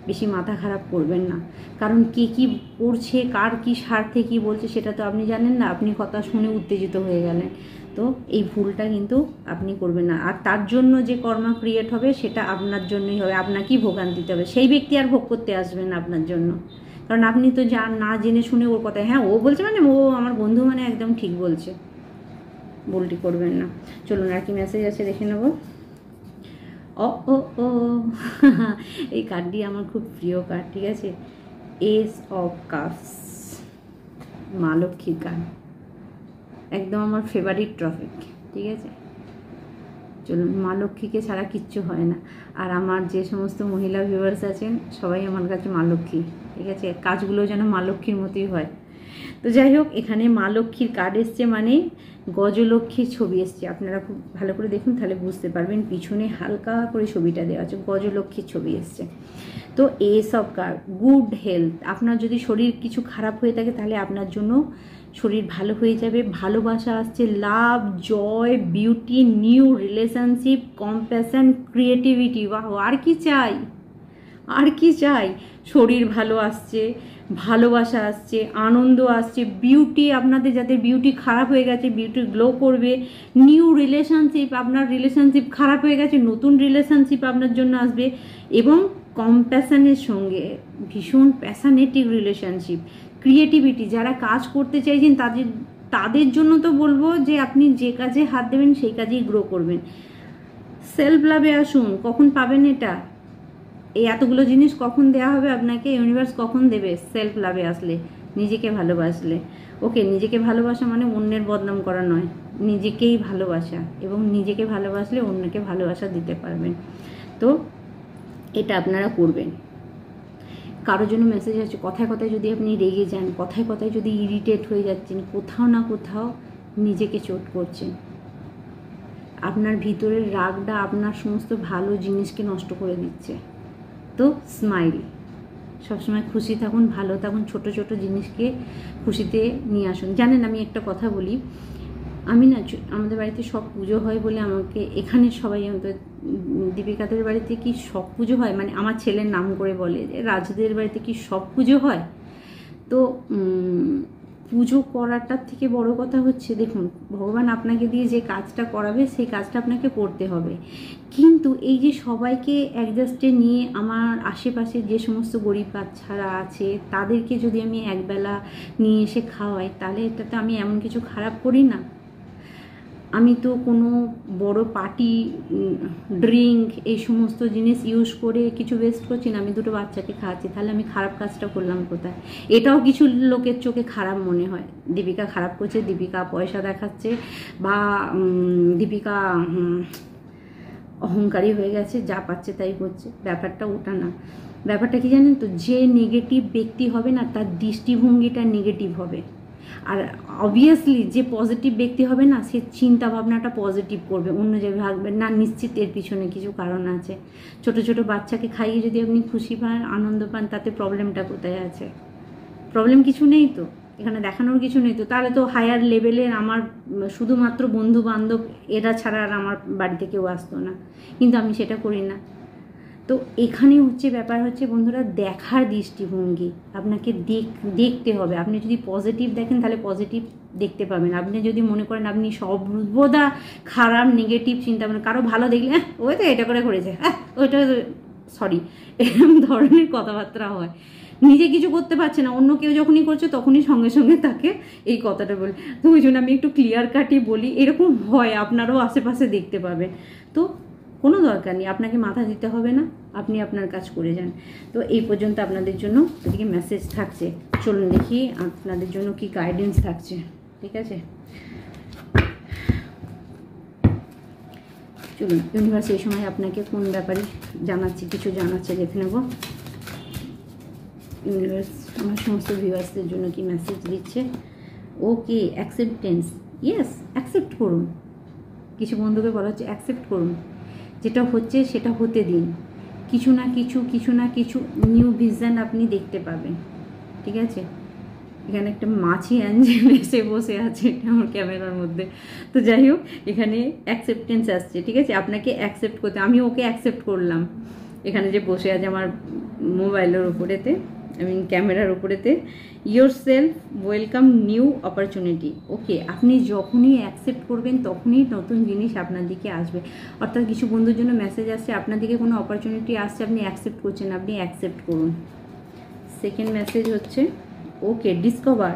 বেশি মাথা খারাপ করবেন না, কারণ কে কী করছে, কার কী স্বার্থে কী বলছে সেটা তো আপনি জানেন না, আপনি কথা শুনে উত্তেজিত হয়ে গেলেন। তো এই ভুলটা কিন্তু আপনি করবেন না, আর তার জন্য যে কর্মা ক্রিয়েট হবে সেটা আপনার জন্যই হবে, আপনাকেই ভোগান্তিতে হবে, সেই ব্যক্তি আর ভোগ করতে আসবেন না আপনার জন্য, কারণ আপনি তো না জেনে শুনে ওর কথা, হ্যাঁ ও বলছে মানে ও আমার বন্ধু মানে একদম ঠিক বলছে, ভুলটি করবেন না। চলুন আর কি মেসেজ আছে দেখে নেব। ও ও ও এই কার্ডটি আমার খুব প্রিয় কার্ড, ঠিক আছে, এস অফ কাপস, মা লক্ষ্মীর কার্ড, একদম আমার ফেভারিট টপিক, ঠিক আছে। চলুন, মা লক্ষ্মীকে ছাড়া কিচ্ছু হয় না, আর আমার যে সমস্ত মহিলা ভিউয়ার্স আছেন সবাই আমার কাছে মা লক্ষ্মী, ঠিক আছে, কাজগুলো যেন মা লক্ষ্মীর মতোই হয়। তো যাই হোক, এখানে মা লক্ষ্মীর কার্ড এসছে মানে গজলক্ষ্মীর ছবি এসছে, আপনারা খুব ভালো করে দেখুন তাহলে বুঝতে পারবেন, পিছনে হালকা করে ছবিটা দেওয়া আছে, গজলক্ষ্মীর ছবি এসছে। তো S of card, good health, আপনার যদি শরীর কিছু খারাপ হয়ে থাকে তাহলে আপনার জন্য শরীর ভালো হয়ে যাবে, ভালোবাসা আসছে, love, joy, beauty, new relationship, compassion, creativity, বাহ আর কি চাই, আর কি চাই, শরীর ভালো আসছে, ভালোবাসা আসছে, আনন্দ আসছে, বিউটি, আপনাদের যাদের বিউটি খারাপ হয়ে গেছে বিউটি গ্লো করবে, নিউ রিলেশনশিপ, আপনার রিলেশনশিপ খারাপ হয়ে গেছে নতুন রিলেশনশিপ আপনার জন্য আসবে, এবং কম্প্যাশনের সঙ্গে ভীষণ প্যাশনেটিক রিলেশনশিপ, ক্রিয়েটিভিটি, যারা কাজ করতে চাইছেন তাদের জন্য তো বলবো যে আপনি যে কাজে হাত দেবেন সেই কাজেই গ্রো করবেন। সেলফ লাভে আসুন, কখন পাবেন এটা, এই এতগুলো জিনিস কখন দেওয়া হবে আপনাকে, ইউনিভার্স কখন দেবে, সেলফ লাভে আসলে, নিজেকে ভালোবাসলে। ওকে, নিজেকে ভালোবাসা মানে অন্যের বদনাম করা নয়, নিজেকেই ভালোবাসা, এবং নিজেকে ভালোবাসলে অন্যকে ভালোবাসা দিতে পারবেন। তো এটা আপনারা করবেন। কারোর জন্য মেসেজ আছে, কথায় কথায় যদি আপনি রেগে যান, কথায় কথায় যদি ইরিটেট হয়ে যাচ্ছেন, কোথাও না কোথাও নিজেকে চোট করছেন, আপনার ভিতরের রাগটা আপনার সমস্ত ভালো জিনিসকে নষ্ট করে দিচ্ছে। তো স্মাইল, সবসময় খুশি থাকুন, ভালো থাকুন, ছোট ছোট জিনিসকে খুশিতে নিয়ে আসুন। জানেন আমি একটা কথা বলি, আমি না আমাদের বাড়িতে সব পুজো হয় বলে আমাকে এখানে সবাই দীপিকাদের বাড়িতে কি সব পুজো হয়, মানে আমার ছেলের নাম করে বলে যে রাজুদের বাড়িতে কি সব পুজো হয়। তো পুজো করাটার থেকে বড় কথা হচ্ছে, দেখুন ভগবান আপনাকে দিয়ে যে কাজটা করাবে সেই কাজটা আপনাকে করতে হবে, কিন্তু এই যে সবাইকে অ্যাডজাস্টে নিয়ে আমার আশেপাশে যে সমস্ত গরিব বাচ্চারা আছে তাদেরকে যদি আমি একবেলা নিয়ে এসে খাওয়াই তাহলে এটা তো আমি এমন কিছু খারাপ করি না। আমি তো কোনো বড় পার্টি ড্রিঙ্ক এই সমস্ত জিনিস ইউজ করে কিছু ওয়েস্ট করছি না, আমি দুটো বাচ্চাকে খাওয়াচ্ছি, তাহলে আমি খারাপ কাজটা করলাম কোথায়। এটাও কিছু লোকের চোখে খারাপ মনে হয়, দীপিকা খারাপ করছে, দীপিকা পয়সা দেখাচ্ছে, বা দীপিকা অহংকারী হয়ে গেছে, যা পাচ্ছে তাই করছে। ব্যাপারটা ওটা না, ব্যাপারটা কি জানেন তো, যে নেগেটিভ ব্যক্তি হবে না তার দৃষ্টিভঙ্গিটা নেগেটিভ হবে, আর অবভিয়াসলি যে পজিটিভ ব্যক্তি হবে না, সে চিন্তা ভাবনাটা পজিটিভ করবে, অন্য জায়গায় ভাববে না, নিশ্চিত এর পিছনে কিছু কারণ আছে। ছোট ছোট বাচ্চাকে খাইয়ে যদি আপনি খুশি পান, আনন্দ পান, তাতে প্রবলেমটা কোথায় আছে? প্রবলেম কিছু নেই তো, এখানে দেখানোর কিছু নেই তো। তাহলে তো হায়ার লেভেলের আমার শুধুমাত্র বন্ধু বান্ধব এরা ছাড়া আর আমার বাড়িতে কেউ আসতো না, কিন্তু আমি সেটা করি না। তো এখানে হচ্ছে ব্যাপার হচ্ছে বন্ধুরা, দেখার দৃষ্টিভঙ্গি আপনাকে দেখতে হবে। আপনি যদি পজিটিভ দেখেন তাহলে পজিটিভ দেখতে পাবেন। আপনি যদি মনে করেন আপনি সর্বদা খারাপ নেগেটিভ চিন্তা করেন, কারো ভালো দেখলে ওই তো এটা করে করেছে, ওইটা সরি, এরকম ধরনের কথাবার্তা হয়। নিজে কিছু করতে পারছে না, অন্য কেউ যখনই করছে তখনই সঙ্গে সঙ্গে তাকে এই কথাটা বলি। তো ওই জন্য আমি একটু ক্লিয়ার কাটই বলি, এরকম হয়, আপনারাও আশেপাশে দেখতে পাবেন। তো কোনো দরকার নেই, আপনাকে মাথা দিতে হবে না, আপনি আপনার কাজ করে যান। তো এই পর্যন্ত আপনাদের জন্য এদিকে মেসেজ থাকছে। চলুন দেখি আপনাদের জন্য কি গাইডেন্স থাকছে। ঠিক আছে, চলুন ইউনিভার্স এই সময় আপনাকে কোন ব্যাপারে জানাচ্ছে, কিছু জানাচ্ছে দেখে নেব। ইউনিভার্স আমার সমস্ত ভিউয়ার্সদের জন্য কি মেসেজ দিচ্ছে? ওকে, অ্যাকসেপ্টেন্স, ইয়েস, অ্যাকসেপ্ট করুন। কিছু বন্ধুকে বলা হচ্ছে অ্যাকসেপ্ট করুন, যেটা হচ্ছে সেটা হতে দিন। কিছু না কিছু নিউ ভিশন আপনি দেখতে পাবেন। ঠিক আছে, এখানে একটা মাছি অ্যাঞ্জেল এসে বসে আছে আমার ক্যামেরার মধ্যে। তো যাই হোক, এখানে অ্যাকসেপ্টেন্স আসছে। ঠিক আছে, আপনাকে অ্যাকসেপ্ট করতে, আমি ওকে অ্যাকসেপ্ট করলাম। এখানে যে বসে আছে আমার মোবাইলের উপরেতে, ক্যামেরার উপরেতে, yourself welcome new opportunity. Okay, আপনি যখনই অ্যাকসেপ্ট করবেন তখনই নতুন জিনিস আপনার দিকে আসবে। অর্থাৎ কিছু বন্ধুর জন্য মেসেজ আসছে, আপনার দিকে কোনো অপরচুনিটি আসছে, আপনি অ্যাকসেপ্ট করছেন, আপনি অ্যাকসেপ্ট করুন। সেকেন্ড মেসেজ হচ্ছে ওকে, ডিসকভার।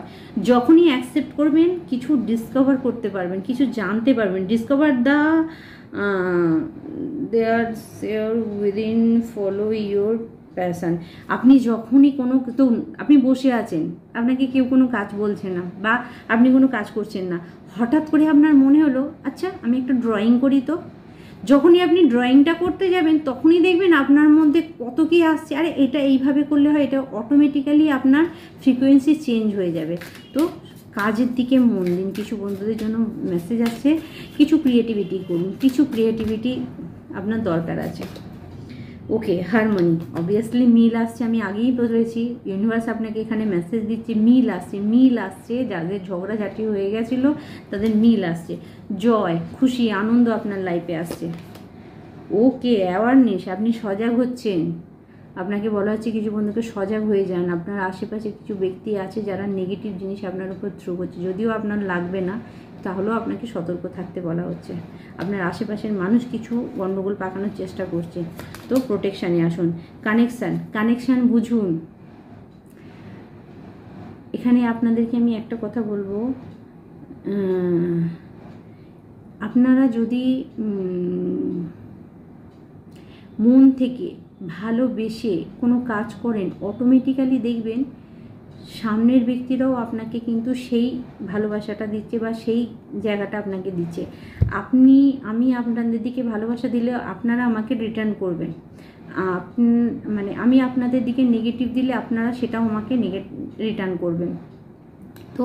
যখনই অ্যাকসেপ্ট করবেন কিছু ডিসকভার করতে পারবেন, কিছু জানতে পারবেন। Discover the their share within, follow your passion. আপনি যখনই কোনো, তো আপনি বসে আছেন, আপনাকে কেউ কোনো কাজ বলছে না বা আপনি কোনো কাজ করছেন না, হঠাৎ করে আপনার মনে হলো আচ্ছা আমি একটা ড্রয়িং করি। তো যখনই আপনি ড্রয়িংটা করতে যাবেন তখনই দেখবেন আপনার মধ্যে কত কী আসছে, আরে এটা এইভাবে করলে হয়, এটা অটোমেটিক্যালি আপনার ফ্রিকোয়েন্সি চেঞ্জ হয়ে যাবে। তো কাজের দিকে মন দিন। কিছু বন্ধুদের জন্য মেসেজ আসছে, কিছু ক্রিয়েটিভিটি করুন, কিছু ক্রিয়েটিভিটি আপনার দরকার আছে। ওকে, হারমোনি, অবভিয়াসলি মিল আসছে, আমি আগেই বলেছি ইউনিভার্স আপনাকে এখানে মেসেজ দিচ্ছে, মিল আসছে, যাদের ঝগড়াঝাটি হয়ে গেছিলো তাদের মিল আসছে, জয়, খুশি, আনন্দ আপনার লাইফে আসছে। ওকে, অ্যাওয়ারনেস, আপনি সজাগ হচ্ছেন। আপনাকে বলা হচ্ছে কিছু বন্ধুকে সজাগ হয়ে যান। আপনার আশেপাশে কিছু ব্যক্তি আছে যারা নেগেটিভ জিনিস আপনার উপর থ্রো করছে, যদিও আপনার লাগবে না, তাহলেও আপনাকে সতর্ক থাকতে বলা হচ্ছে। আপনার আশেপাশের মানুষ কিছু গণ্ডগোল পাকানোর চেষ্টা করছে, তো প্রোটেকশানে আসুন। কানেকশান বুঝুন। এখানে আপনাদেরকে আমি একটা কথা বলবো, আপনারা যদি মন থেকে ভালোবেসে কোনো কাজ করেন, অটোমেটিক্যালি দেখবেন সামনের ব্যক্তিরাও আপনাকে কিন্তু সেই ভালোবাসাটা দিচ্ছে বা সেই জায়গাটা আপনাকে দিচ্ছে। আমি আপনাদের দিকে ভালোবাসা দিলে আপনারা আমাকে রিটার্ন করবেন, মানে আমি আপনাদের দিকে নেগেটিভ দিলে আপনারা সেটাও আমাকে রিটার্ন করবেন। তো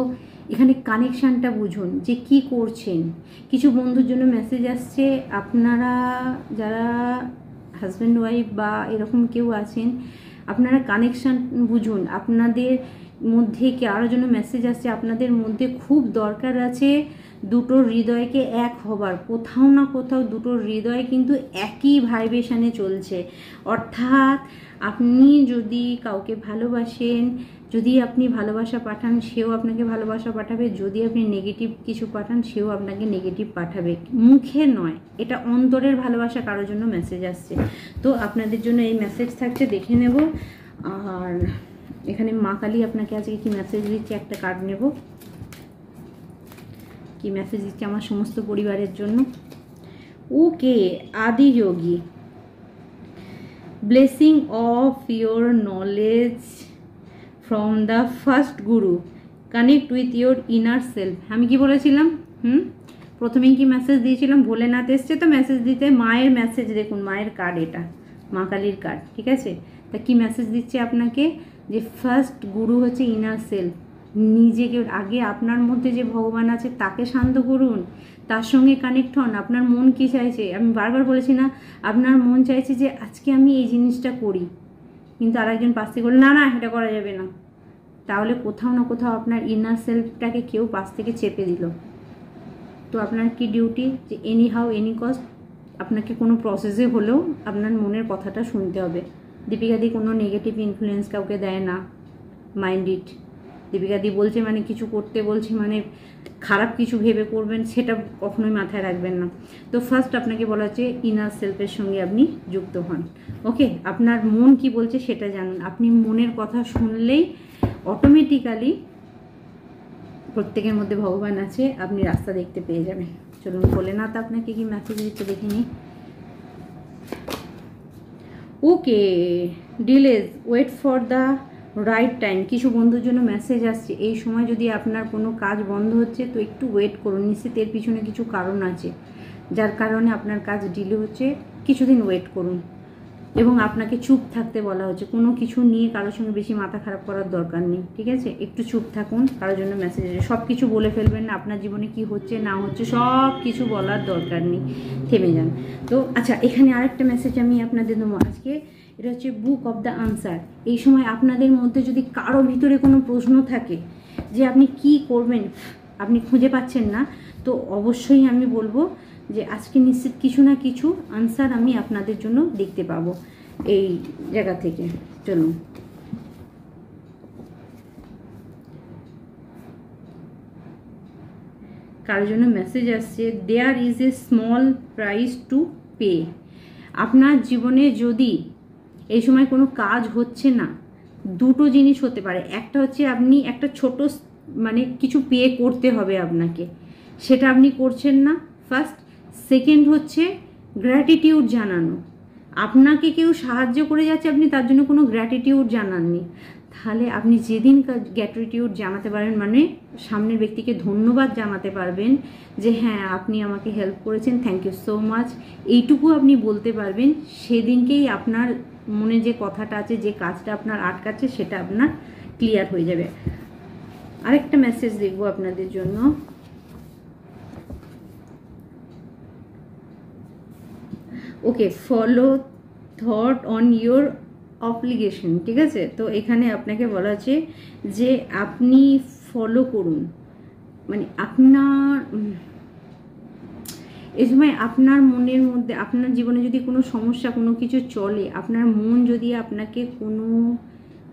এখানে কানেকশানটা বুঝুন যে কি করছেন। কিছু বন্ধুর জন্য মেসেজ আসছে, আপনারা যারা হাজব্যান্ড ওয়াইফ বা এরকম কেউ আছেন, আপনারা কানেকশান বুঝুন। আপনাদের মধ্যে কি আরও জন্য মেসেজ আসছে, আপনাদের মধ্যে খুব দরকার আছে দুটো হৃদয়কে এক হবার। কোথাও না কোথাও দুটো হৃদয় কিন্তু একই ভাইব্রেশনে চলছে। অর্থাৎ আপনি যদি কাউকে ভালোবাসেন, যদি আপনি ভালোবাসা পাঠান সেও আপনাকে ভালোবাসা পাঠাবে, যদি আপনি নেগেটিভ কিছু পাঠান সেও আপনাকে নেগেটিভ পাঠাবে। মুখে নয়, এটা অন্তরের ভালোবাসা কারোর জন্য মেসেজ আসছে। তো আপনাদের জন্য এই মেসেজ থাকছে, দেখে নেব। আর এখানে মা কালী আপনাকে আজকে কি মেসেজ দিচ্ছে, একটা কার্ড নেব। কি মেসেজ দিচ্ছে আমার সমস্ত পরিবারের জন্য? Okay, Adiyogi, blessing of your knowledge from the first guru, connect with your inner self. আমি কি বলেছিলাম? প্রথমেই কি মেসেজ দিয়েছিলাম? ভোলেনাথ এসছে তো মেসেজ দিতে। মায়ের মেসেজ দেখুন, মায়ের কার্ড, এটা মা কালীর কার্ড। ঠিক আছে, তা কি মেসেজ দিচ্ছে আপনাকে? যে ফার্স্ট গুরু হচ্ছে ইনার সেলফ। নিজেকে আগে আপনার মধ্যে যে ভগবান আছে তাকে শান্ত করুন, তার সঙ্গে কানেক্ট হন। আপনার মন কি চাইছে, আমি বারবার বলেছি না, আপনার মন চাইছে যে আজকে আমি এই জিনিসটা করি, কিন্তু আরেকজন পাশ থেকে বলে না না এটা করা যাবে না, তাহলে কোথাও না কোথাও আপনার ইনার সেলফটাকে কেউ পাশ থেকে চেপে দিল। তো আপনার কি ডিউটি যে এনি হাউ এনি কস্ট আপনাকে কোনো প্রসেসে হলেও আপনার মনের কথাটা শুনতে হবে। দীপিকাদি কোনো নেগেটিভ ইনফ্লুয়েন্স কাউকে দেয় না, মাইন্ড ইট। দীপিকাদি বলছে মানে কিছু করতে বলছে মানে খারাপ কিছু ভেবে করবেন, সেটা কখনোই মাথায় রাখবেন না। তো ফার্স্ট আপনাকে বলা হচ্ছে ইনার সেলফের সঙ্গে আপনি যুক্ত হন। ওকে, আপনার মন কি বলছে সেটা জানুন। আপনি মনের কথা শুনলেই অটোমেটিক্যালি প্রত্যেকের মধ্যে ভগবান আছে, আপনি রাস্তা দেখতে পেয়ে যাবেন। চলুন ভোলেনাথ আপনাকে কি মেসেজ দিচ্ছে দেখে নিই। Okay, delays wait for the right time. কিছু বন্ধুর জন্য মেসেজ আসছে, এই সময় যদি আপনার কোনো কাজ বন্ধ হচ্ছে তো একটু ওয়েট করুন, নিশ্চিত এর পিছনে কিছু কারণ আছে যার কারণে আপনার কাজ ডিলে হচ্ছে। কিছুদিন ওয়েট করুন এবং আপনাকে চুপ থাকতে বলা হচ্ছে, কোনো কিছু নিয়ে কারোর সঙ্গে বেশি মাথা খারাপ করার দরকার নেই, ঠিক আছে? একটু চুপ থাকুন, কারোর জন্য মেসেজ আছে। সব কিছু বলে ফেলবেন না, আপনার জীবনে কি হচ্ছে না হচ্ছে সব কিছু বলার দরকার নেই, থেমে যান। তো আচ্ছা, এখানে আরেকটা মেসেজ আমি আপনাদের দেবো আজকে, এটা হচ্ছে বুক অফ দ্য আনসার। এই সময় আপনাদের মধ্যে যদি কারো ভিতরে কোনো প্রশ্ন থাকে যে আপনি কি করবেন, আপনি খুঁজে পাচ্ছেন না, তো অবশ্যই আমি বলবো যে আজকে নিশ্চিত কিছু না কিছু আনসার আমি আপনাদের জন্য দেখতে পাবো এই জায়গা থেকে। চলুন, কারোর জন্য মেসেজ আসছে, there is a small price to pay. আপনার জীবনে যদি এই সময় কোনো কাজ হচ্ছে না, দুটো জিনিস হতে পারে। একটা হচ্ছে আপনি একটা ছোট মানে কিছু পে করতে হবে আপনাকে, সেটা আপনি করছেন না ফার্স্ট। সেকেন্ড হচ্ছে গ্র্যাটিটিউড জানানো। আপনাকে কেউ সাহায্য করে যাচ্ছে, আপনি তার জন্য কোনো গ্র্যাটিটিউড জানাননি, তাহলে আপনি যেদিন গ্র্যাটিটিউড জানাতে পারেন মানে সামনের ব্যক্তিকে ধন্যবাদ জানাতে পারবেন যে হ্যাঁ আপনি আমাকে হেল্প করেছেন, থ্যাংক ইউ সো মাচ, এইটুকু আপনি বলতে পারবেন, সেদিনকেই আপনার মনে যে কথাটা আছে, যে কাজটা আপনার আটকাচ্ছে সেটা আপনার ক্লিয়ার হয়ে যাবে। আরেকটা মেসেজ দেখবো আপনাদের জন্য। Okay, follow thought on your obligation, ঠিক আছে? তো এখানে আপনাকে বলা আছে যে আপনি ফলো করুন, মানে আপনার এই সময় আপনার মনের মধ্যে, আপনার জীবনে যদি কোনো সমস্যা কোনো কিছু চলে, আপনার মন যদি আপনাকে কোনো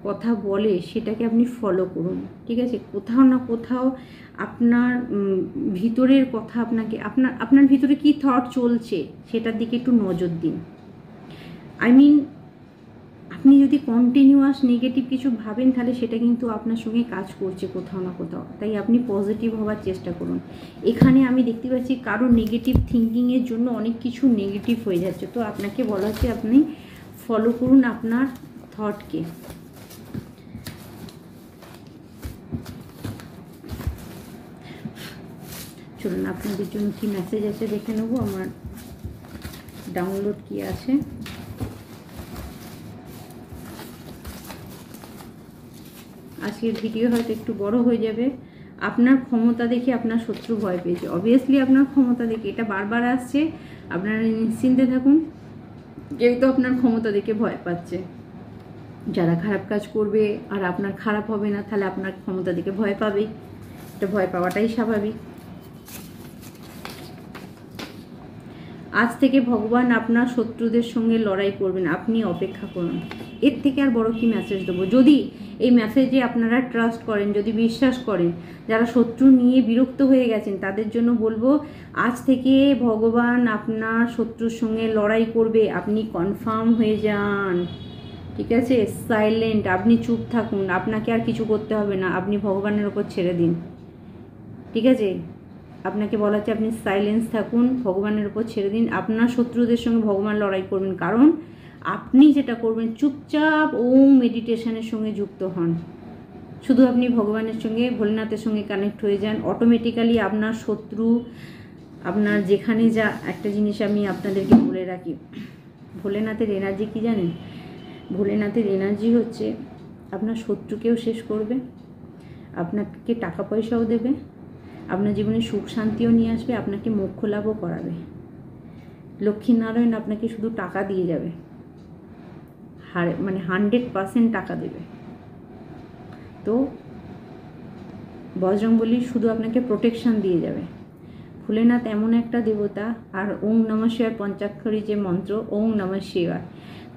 কথা বলে সেটাকে আপনি ফলো করুন, ঠিক আছে? কোথাও না কোথাও আপনার ভিতরের কথা আপনাকে, আপনার ভিতরে কি থট চলছে সেটার দিকে একটু নজর দিন। আই মিন, আপনি যদি কন্টিনিউয়াস নেগেটিভ কিছু ভাবেন তাহলে সেটা কিন্তু আপনার সঙ্গে কাজ করছে কোথাও না কোথাও, তাই আপনি পজিটিভ হওয়ার চেষ্টা করুন। এখানে আমি দেখতে পাচ্ছি কারো নেগেটিভ থিঙ্কিংয়ের জন্য অনেক কিছু নেগেটিভ হয়ে যাচ্ছে, তো আপনাকে বলা হচ্ছে আপনি ফলো করুন আপনার থটকে। চলুন আপনাদের জন্য কি মেসেজ আছে দেখে নেবো, আমার ডাউনলোড কি আছে। আজকের ভিডিও হয়তো একটু বড় হয়ে যাবে। আপনার ক্ষমতা দেখে আপনার শত্রু ভয় পেয়েছে, অবভিয়াসলি আপনার ক্ষমতা দেখে, এটা বারবার আসছে। আপনারা নিশ্চিন্তে থাকুন, কেউ তো আপনার ক্ষমতা দেখে ভয় পাচ্ছে। যারা খারাপ কাজ করবে আর আপনার খারাপ হবে না, তাহলে আপনার ক্ষমতা দেখে ভয় পাবে, এটা ভয় পাওয়াটাই স্বাভাবিক। আজ থেকে ভগবান আপনার শত্রুদের সঙ্গে লড়াই করবেন, আপনি অপেক্ষা করুন। এর থেকে আর বড় কি মেসেজ দেবো? যদি এই মেসেজে আপনারা ট্রাস্ট করেন, যদি বিশ্বাস করেন, যারা শত্রু নিয়ে বিরক্ত হয়ে গেছেন তাদের জন্য বলবো আজ থেকে ভগবান আপনার শত্রুর সঙ্গে লড়াই করবে, আপনি কনফার্ম হয়ে যান, ঠিক আছে? সাইলেন্ট, আপনি চুপ থাকুন, আপনাকে আর কিছু করতে হবে না, আপনি ভগবানের ওপর ছেড়ে দিন, ঠিক আছে? আপনাকে বলা হচ্ছে আপনি সাইলেন্স থাকুন, ভগবানের উপর ছেড়ে দিন, আপনার শত্রুদের সঙ্গে ভগবান লড়াই করবেন। কারণ আপনি যেটা করবেন, চুপচাপ ওম মেডিটেশনের সঙ্গে যুক্ত হন, শুধু আপনি ভগবানের সঙ্গে, ভোলেনাথের সঙ্গে কানেক্ট হয়ে যান, অটোমেটিক্যালি আপনার শত্রু, আপনার যেখানে যা, একটা জিনিস আমি আপনাদেরকে বলে রাখি, ভোলেনাথের এনার্জি কি জানেন? ভোলেনাথের এনার্জি হচ্ছে আপনার শত্রুকেও শেষ করবে, আপনাকে টাকা পয়সাও দেবে, আপনার জীবনে সুখ শান্তিও নিয়ে আসবে, আপনাকে মোক্ষ লাভও করাবে। লক্ষ্মীনারায়ণ আপনাকে শুধু টাকা দিয়ে যাবে, মানে 100% টাকা দেবে। তো বজরংবলী শুধু আপনাকে প্রোটেকশন দিয়ে যাবে। ভোলেনাথ এমন একটা দেবতা, আর ওং নমঃ শিবায় পঞ্চাক্ষরী যে মন্ত্র ওং নমঃ শিবায়,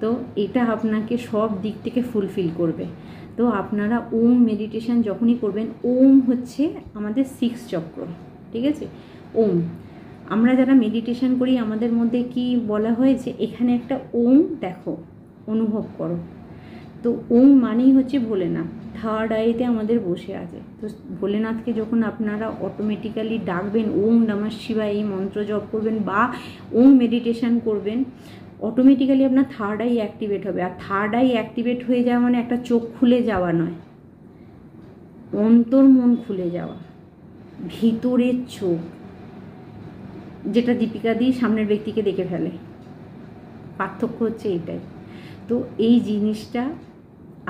তো এটা আপনাকে সব দিক থেকে ফুলফিল করবে। তো আপনারা ওম মেডিটেশন যখনই করবেন, ওম হচ্ছে আমাদের 6 চক্র, ঠিক আছে? ওম আমরা যারা মেডিটেশন করি আমাদের মধ্যে কি বলা হয়েছে, এখানে একটা ওম দেখো, অনুভব করো। তো ওম মানেই হচ্ছে ভোলেনাথ, থার্ড আইতে আমাদের বসে আছে। তো ভোলেনাথকে যখন আপনারা অটোমেটিক্যালি ডাকবেন, ওম নমঃ শিবায় এই মন্ত্র জপ করবেন বা ওম মেডিটেশন করবেন, অটোমেটিক্যালি আপনার থার্ড আই অ্যাক্টিভেট হবে। আর থার্ড আই অ্যাক্টিভেট হয়ে যাওয়া মানে একটা চোখ খুলে যাওয়া নয়, অন্তর মন খুলে যাওয়া, ভিতরের চোখ, যেটা দীপিকা দি সামনের ব্যক্তিকে দেখে ফেলে। পার্থক্য হচ্ছে এইটাই। তো এই জিনিসটা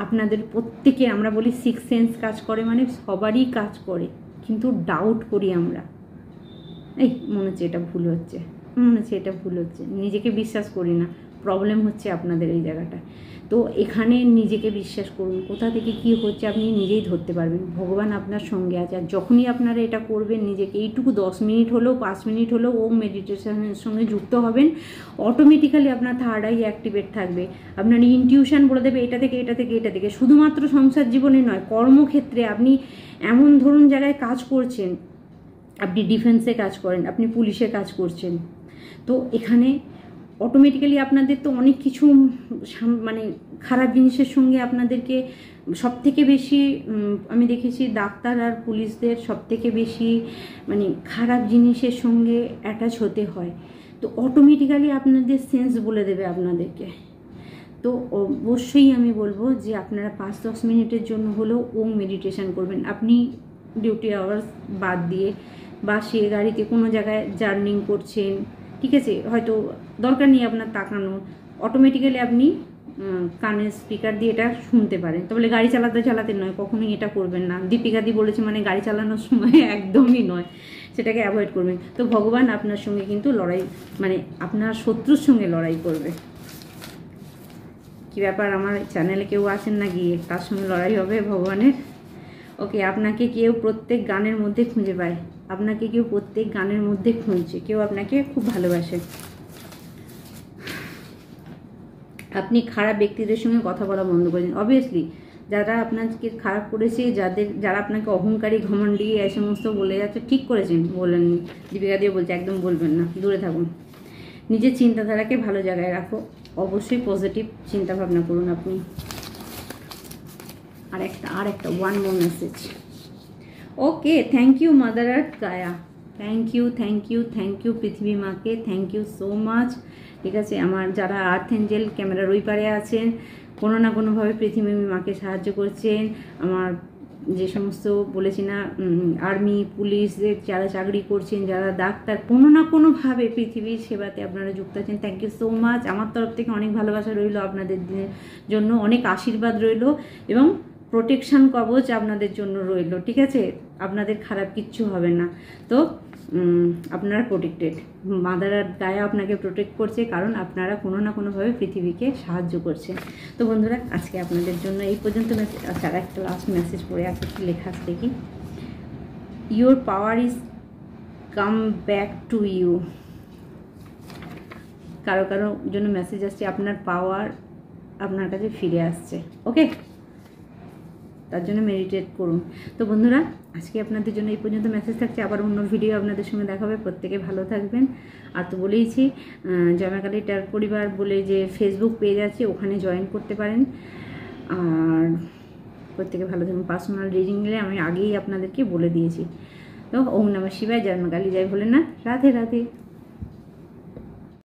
আপনাদের প্রত্যেকে, আমরা বলি 6 সেন্স কাজ করে, মানে সবারই কাজ করে, কিন্তু ডাউট করি আমরা, এই মনে হচ্ছে এটা ভুল হচ্ছে, মনে হচ্ছে এটা ভুল হচ্ছে, নিজেকে বিশ্বাস করি না। প্রবলেম হচ্ছে আপনাদের এই জায়গাটা। তো এখানে নিজেকে বিশ্বাস করুন, কোথা থেকে কি হচ্ছে আপনি নিজেই ধরতে পারবেন। ভগবান আপনার সঙ্গে আছে। আর যখনই আপনারা এটা করবেন, নিজেকে এইটুকু 10 মিনিট হলেও 5 মিনিট হলেও ওম মেডিটেশনের সঙ্গে যুক্ত হবেন, অটোমেটিক্যালি আপনার থার্ড আই অ্যাক্টিভেট থাকবে। আপনার ইনটিউশন বলে দেবে এটা থেকে এটা থেকে এটা থেকে। শুধুমাত্র সংসার জীবনে নয়, কর্মক্ষেত্রে আপনি এমন ধরুন জায়গায় কাজ করছেন, আপনি ডিফেন্সে কাজ করেন, আপনি পুলিশে কাজ করছেন, তো এখানে অটোমেটিক্যালি আপনাদের তো অনেক কিছু মানে খারাপ জিনিসের সঙ্গে আপনাদেরকে সবথেকে বেশি আমি দেখেছি ডাক্তার আর পুলিশদের সবথেকে বেশি মানে খারাপ জিনিসের সঙ্গে অ্যাটাচ হতে হয়। তো অটোমেটিক্যালি আপনাদের সেন্স বলে দেবে আপনাদেরকে। তো অবশ্যই আমি বলবো যে আপনারা 5-10 মিনিটের জন্য হলেও ওম মেডিটেশন করবেন। আপনি ডিউটি আওয়ার্স বাদ দিয়ে বা সে গাড়িতে কোনো জায়গায় জার্নিং করছেন, ঠিক আছে, হয়তো দরকার নেই আপনার তাকানোর, অটোমেটিক্যালি আপনি কানের স্পিকার দিয়ে এটা শুনতে পারেন। তবে গাড়ি চালাতে চালাতে নয়, কখনোই এটা করবেন না। দীপিকা দি বলেছে মানে গাড়ি চালানোর সময় একদমই নয়, সেটাকে অ্যাভয়েড করবেন। তো ভগবান আপনার সঙ্গে কিন্তু লড়াই, মানে আপনার শত্রুর সঙ্গে লড়াই করবে। কি ব্যাপার, আমার চ্যানেলে কেউ আসেন না গিয়ে, তার সঙ্গে লড়াই হবে ভগবানের। ওকে, আপনাকে কেউ প্রত্যেক গানের মধ্যে খুঁজে পায়, আপনাকে কেউ প্রত্যেক গানের মধ্যে খুঁজছে, কেউ আপনাকে খুব ভালোবাসে। আপনি খারাপ ব্যক্তিদের সঙ্গে কথা বলা বন্ধ করেছেন। অবভিয়াসলি যারা আপনাকে খারাপ করেছে, যারা আপনাকে অহংকারী ঘমণ্ডী এই সমস্ত বলে যাচ্ছে, ঠিক করেছেন, বলেননি। দীপিকা দিয়ে বলছে একদম বলবেন না, দূরে থাকুন। নিজের চিন্তাধারাকে ভালো জায়গায় রাখো, অবশ্যই পজিটিভ চিন্তা ভাবনা করুন আপনি। আর একটা one more message. Okay, thank you mother earth Gaia, thank you পৃথিবী মাকে, থ্যাংক ইউ সো মাচ। ঠিক আছে, আমার যারা আর্থ এঞ্জেল ক্যামেরার ওই পারে আছেন, কোনো না কোনোভাবে পৃথিবী মাকে সাহায্য করছেন। আমার যে সমস্ত বলেছি না, আর্মি পুলিশদের যারা চাকরি করছেন, যারা ডাক্তার, কোনো না কোনোভাবে পৃথিবীর সেবাতে আপনারা যুক্ত আছেন, থ্যাংক ইউ সো মাচ। আমার তরফ থেকে অনেক ভালোবাসা রইল আপনাদের জন্য, অনেক আশীর্বাদ রইল এবং প্রোটেকশান কবচ আপনাদের জন্য রইল। ঠিক আছে, আপনাদের খারাপ কিচ্ছু হবে না। তো আপনারা প্রোটেক্টেড, মাদার আর্থ গায়া আপনাকে প্রোটেক্ট করছে, কারণ আপনারা কোনো না কোনোভাবে পৃথিবীকে সাহায্য করছেন। তো বন্ধুরা, আজকে আপনাদের জন্য এই পর্যন্ত মেসেজ। আচ্ছা, একটা লাস্ট মেসেজ পড়ে আছে, একটু লেখা আছে দেখি। Your power is come back to you. কারো জন্য মেসেজ আসছে, আপনার পাওয়ার আপনার কাছে ফিরে আসছে। ওকে, তার জন্য মেডিটেট করুন। তো বন্ধুরা, আজকে আপনাদের জন্য এই পর্যন্ত মেসেজ থাকছে। আবার অন্য ভিডিও আপনাদের সঙ্গে দেখা হবে। প্রত্যেকে ভালো থাকবেন। আর তো বলেইছি, জয় মা কালী ট্যারোট পরিবার বলে যে ফেসবুক পেজ আছে, ওখানে জয়েন করতে পারেন। আর প্রত্যেকে ভালো থাকবেন। পার্সোনাল রিডিং নিলে আমি আগেই আপনাদেরকে বলে দিয়েছি। তো ওম নমঃ শিবায়, জয় মা কালী, জয় ভোলেনাথ, রাধে রাধে।